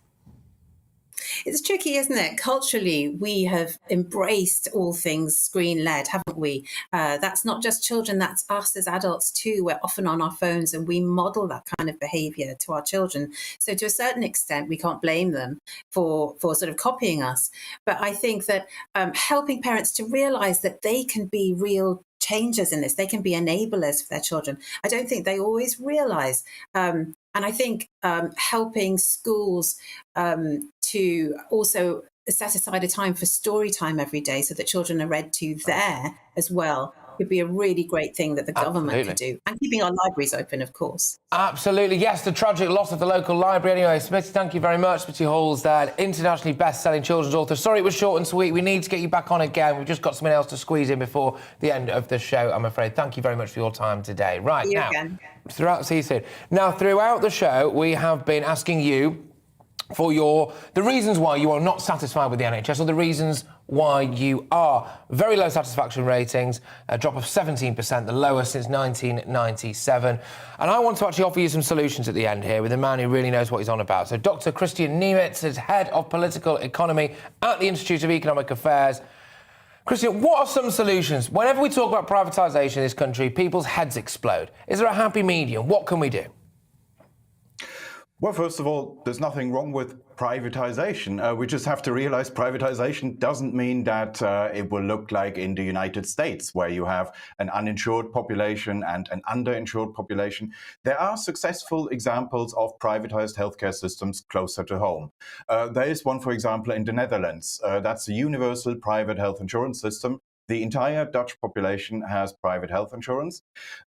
It's tricky, isn't it? Culturally, we have embraced all things screen-led, haven't we? That's not just children, that's us as adults too. We're often on our phones and we model that kind of behaviour to our children. So to a certain extent, we can't blame them for sort of copying us. But I think that helping parents to realise that they can be real changers in this, they can be enablers for their children. I don't think they always realise. And I think helping schools to also set aside a time for story time every day so that children are read to there as well could be a really great thing that the government could do. And keeping our libraries open, of course. Absolutely, yes, the tragic loss of the local library. Anyway, Smitty, thank you very much. Smitty Halls there, internationally best-selling children's author. Sorry it was short and sweet. We need to get you back on again. We've just got something else to squeeze in before the end of the show, I'm afraid. Thank you very much for your time today. Right, now, see you soon. Now, throughout the show, we have been asking you for the reasons why you are not satisfied with the NHS or the reasons why you are. Very low satisfaction ratings, a drop of 17%, the lowest since 1997. And I want to actually offer you some solutions at the end here with a man who really knows what he's on about. So Dr. Christian Niemitz is Head of Political Economy at the Institute of Economic Affairs. Christian, what are some solutions? Whenever we talk about privatisation in this country, people's heads explode. Is there a happy medium? What can we do? Well, first of all, there's nothing wrong with privatization. We just have to realize privatization doesn't mean that it will look like in the United States, where you have an uninsured population and an underinsured population. There are successful examples of privatized healthcare systems closer to home. There is one, for example, in the Netherlands. That's a universal private health insurance system. The entire Dutch population has private health insurance.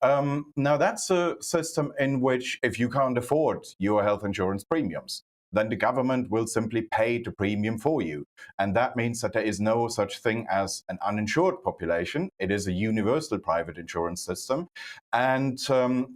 Now, that's a system in which if you can't afford your health insurance premiums, then the government will simply pay the premium for you. And that means that there is no such thing as an uninsured population. It is a universal private insurance system. And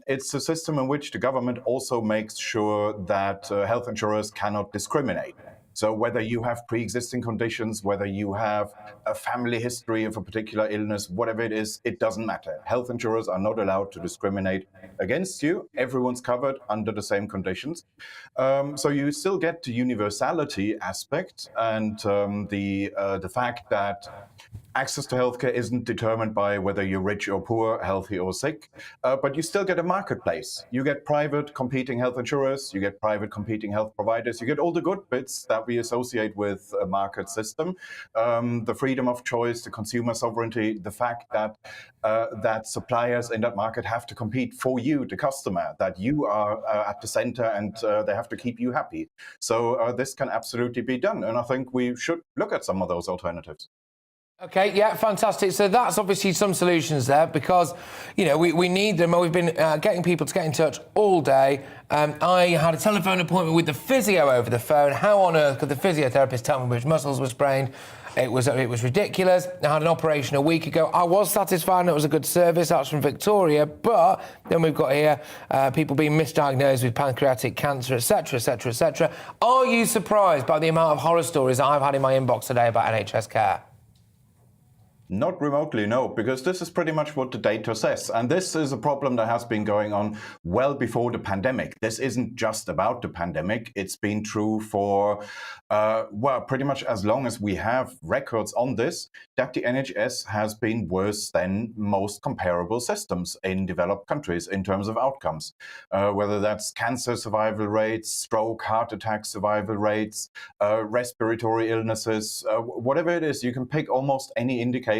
it's a system in which the government also makes sure that health insurers cannot discriminate. So whether you have pre-existing conditions, whether you have a family history of a particular illness, whatever it is, it doesn't matter. Health insurers are not allowed to discriminate against you. Everyone's covered under the same conditions. So you still get the universality aspect and the fact that access to healthcare isn't determined by whether you're rich or poor, healthy or sick, but you still get a marketplace. You get private competing health insurers, you get private competing health providers, you get all the good bits that we associate with a market system. The freedom of choice, the consumer sovereignty, the fact that that suppliers in that market have to compete for you, the customer, that you are at the center and they have to keep you happy. So this can absolutely be done. And I think we should look at some of those alternatives. Okay, yeah, fantastic. So that's obviously some solutions there because, you know, we need them. We've been getting people to get in touch all day. I had a telephone appointment with the physio over the phone. How on earth could the physiotherapist tell me which muscles were sprained? It was ridiculous. I had an operation a week ago. I was satisfied and it was a good service. That's from Victoria. But then we've got here people being misdiagnosed with pancreatic cancer, etc., etc., etc. Are you surprised by the amount of horror stories that I've had in my inbox today about NHS care? Not remotely, no, because this is pretty much what the data says. And this is a problem that has been going on well before the pandemic. This isn't just about the pandemic. It's been true for, well, pretty much as long as we have records on this, that the NHS has been worse than most comparable systems in developed countries in terms of outcomes. Whether that's cancer survival rates, stroke, heart attack survival rates, respiratory illnesses, whatever it is, you can pick almost any indicator.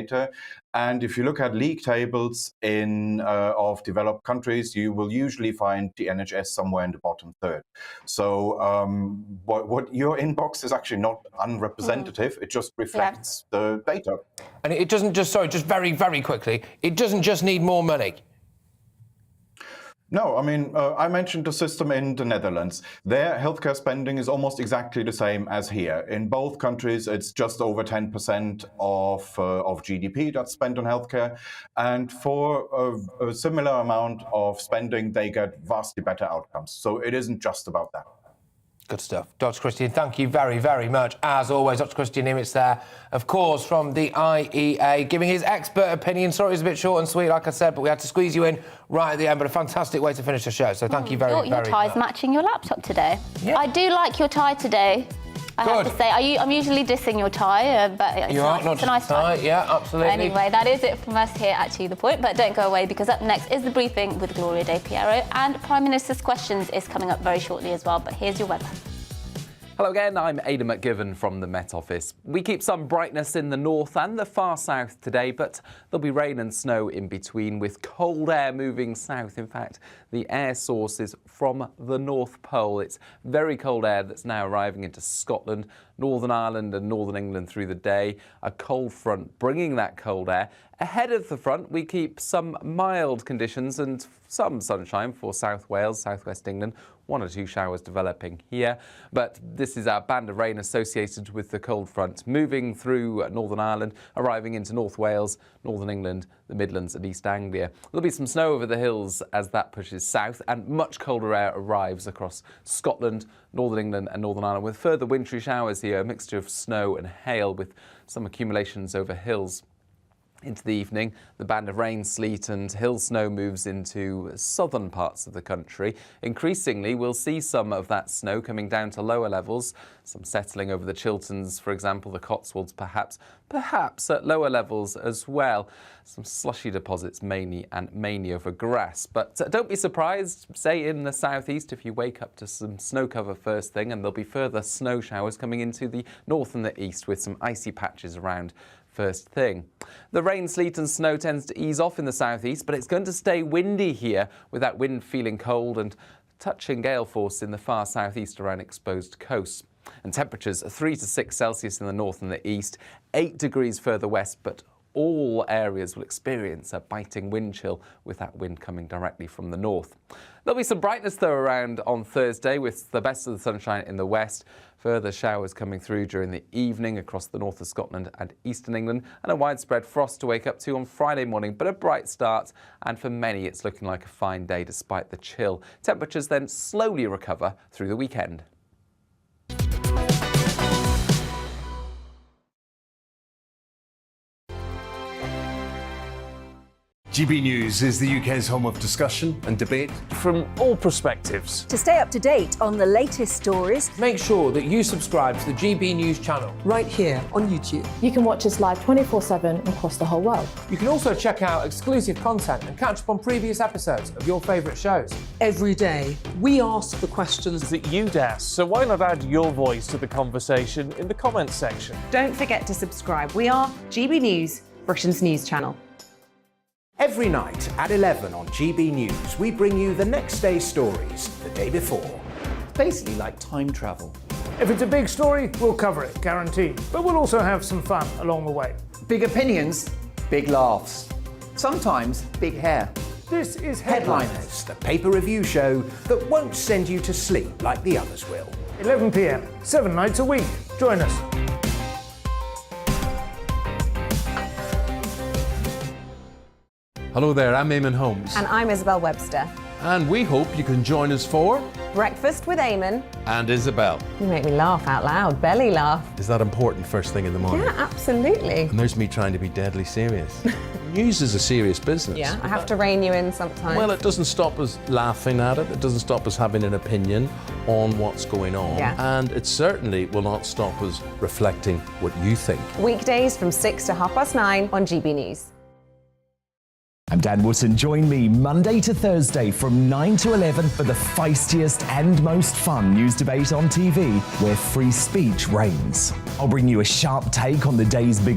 And if you look at league tables of developed countries, you will usually find the NHS somewhere in the bottom third. So what your inbox is actually not unrepresentative. It just reflects the data. And it doesn't just, sorry, just very, very quickly, it doesn't just need more money. No, I mean, I mentioned the system in the Netherlands. Their healthcare spending is almost exactly the same as here. In both countries, it's just over 10% of GDP that's spent on healthcare. And for a similar amount of spending, they get vastly better outcomes. So it isn't just about that. Good stuff. Dr. Christian, thank you very, very much. As always, Dr. Christian Nimitz there, of course, from the IEA, giving his expert opinion. Sorry, it was a bit short and sweet, like I said, but we had to squeeze you in right at the end, but a fantastic way to finish the show. So thank you very, very much. Your tie's matching your laptop today. Yeah. I do like your tie today. I have to say, I'm usually dissing your tie, but it's a nice tie. Yeah, absolutely. Anyway, that is it from us here at To The Point, but don't go away because up next is the briefing with Gloria De Piero and Prime Minister's Questions is coming up very shortly as well, but here's your weather. Hello again, I'm Aidan McGivern from the Met Office. We keep some brightness in the north and the far south today, but there'll be rain and snow in between with cold air moving south. In fact, the air source is from the North Pole. It's very cold air that's now arriving into Scotland, Northern Ireland and Northern England through the day. A cold front bringing that cold air. Ahead of the front, we keep some mild conditions and some sunshine for South Wales, South West England. 1 or 2 showers developing here, but this is our band of rain associated with the cold front moving through Northern Ireland, arriving into North Wales, Northern England, the Midlands and East Anglia. There'll be some snow over the hills as that pushes south, and much colder air arrives across Scotland, Northern England and Northern Ireland, with further wintry showers here, a mixture of snow and hail with some accumulations over hills. Into the evening, the band of rain, sleet and hill snow moves into southern parts of the country. Increasingly, we'll see some of that snow coming down to lower levels, some settling over the Chilterns, for example, the Cotswolds perhaps at lower levels as well. Some slushy deposits mainly over grass. But don't be surprised, say in the southeast, if you wake up to some snow cover first thing, and there'll be further snow showers coming into the north and the east with some icy patches around first thing. The rain, sleet and snow tends to ease off in the southeast, but it's going to stay windy here, with that wind feeling cold and touching gale force in the far southeast around exposed coasts. And temperatures are 3 to 6 Celsius in the north and the east, 8 degrees further west, but all areas will experience a biting wind chill with that wind coming directly from the north. There'll be some brightness though around on Thursday, with the best of the sunshine in the west. Further showers coming through during the evening across the north of Scotland and eastern England, and a widespread frost to wake up to on Friday morning, but a bright start, and for many it's looking like a fine day despite the chill. Temperatures then slowly recover through the weekend. GB News is the UK's home of discussion and debate from all perspectives. To stay up to date on the latest stories, make sure that you subscribe to the GB News channel right here on YouTube. You can watch us live 24/7 across the whole world. You can also check out exclusive content and catch up on previous episodes of your favourite shows. Every day, we ask the questions that you'd ask, so why not add your voice to the conversation in the comments section? Don't forget to subscribe. We are GB News, Britain's news channel. Every night at 11 on GB News, we bring you the next day's stories the day before. It's basically like time travel. If it's a big story, we'll cover it, guaranteed. But we'll also have some fun along the way. Big opinions, big laughs. Sometimes big hair. This is Headliners, the paper review show that won't send you to sleep like the others will. 11 p.m, 7 nights a week. Join us. Hello there, I'm Eamon Holmes. And I'm Isabel Webster. And we hope you can join us for Breakfast with Eamon and Isabel. You make me laugh out loud, belly laugh. Is that important first thing in the morning? Yeah, absolutely. And there's me trying to be deadly serious. News is a serious business. Yeah, I have to rein you in sometimes. Well, it doesn't stop us laughing at it. It doesn't stop us having an opinion on what's going on. Yeah. And it certainly will not stop us reflecting what you think. Weekdays from 6 to 9:30 on GB News. I'm Dan Wootton. Join me Monday to Thursday from 9 to 11 for the feistiest and most fun news debate on TV, where free speech reigns. I'll bring you a sharp take on the day's biggest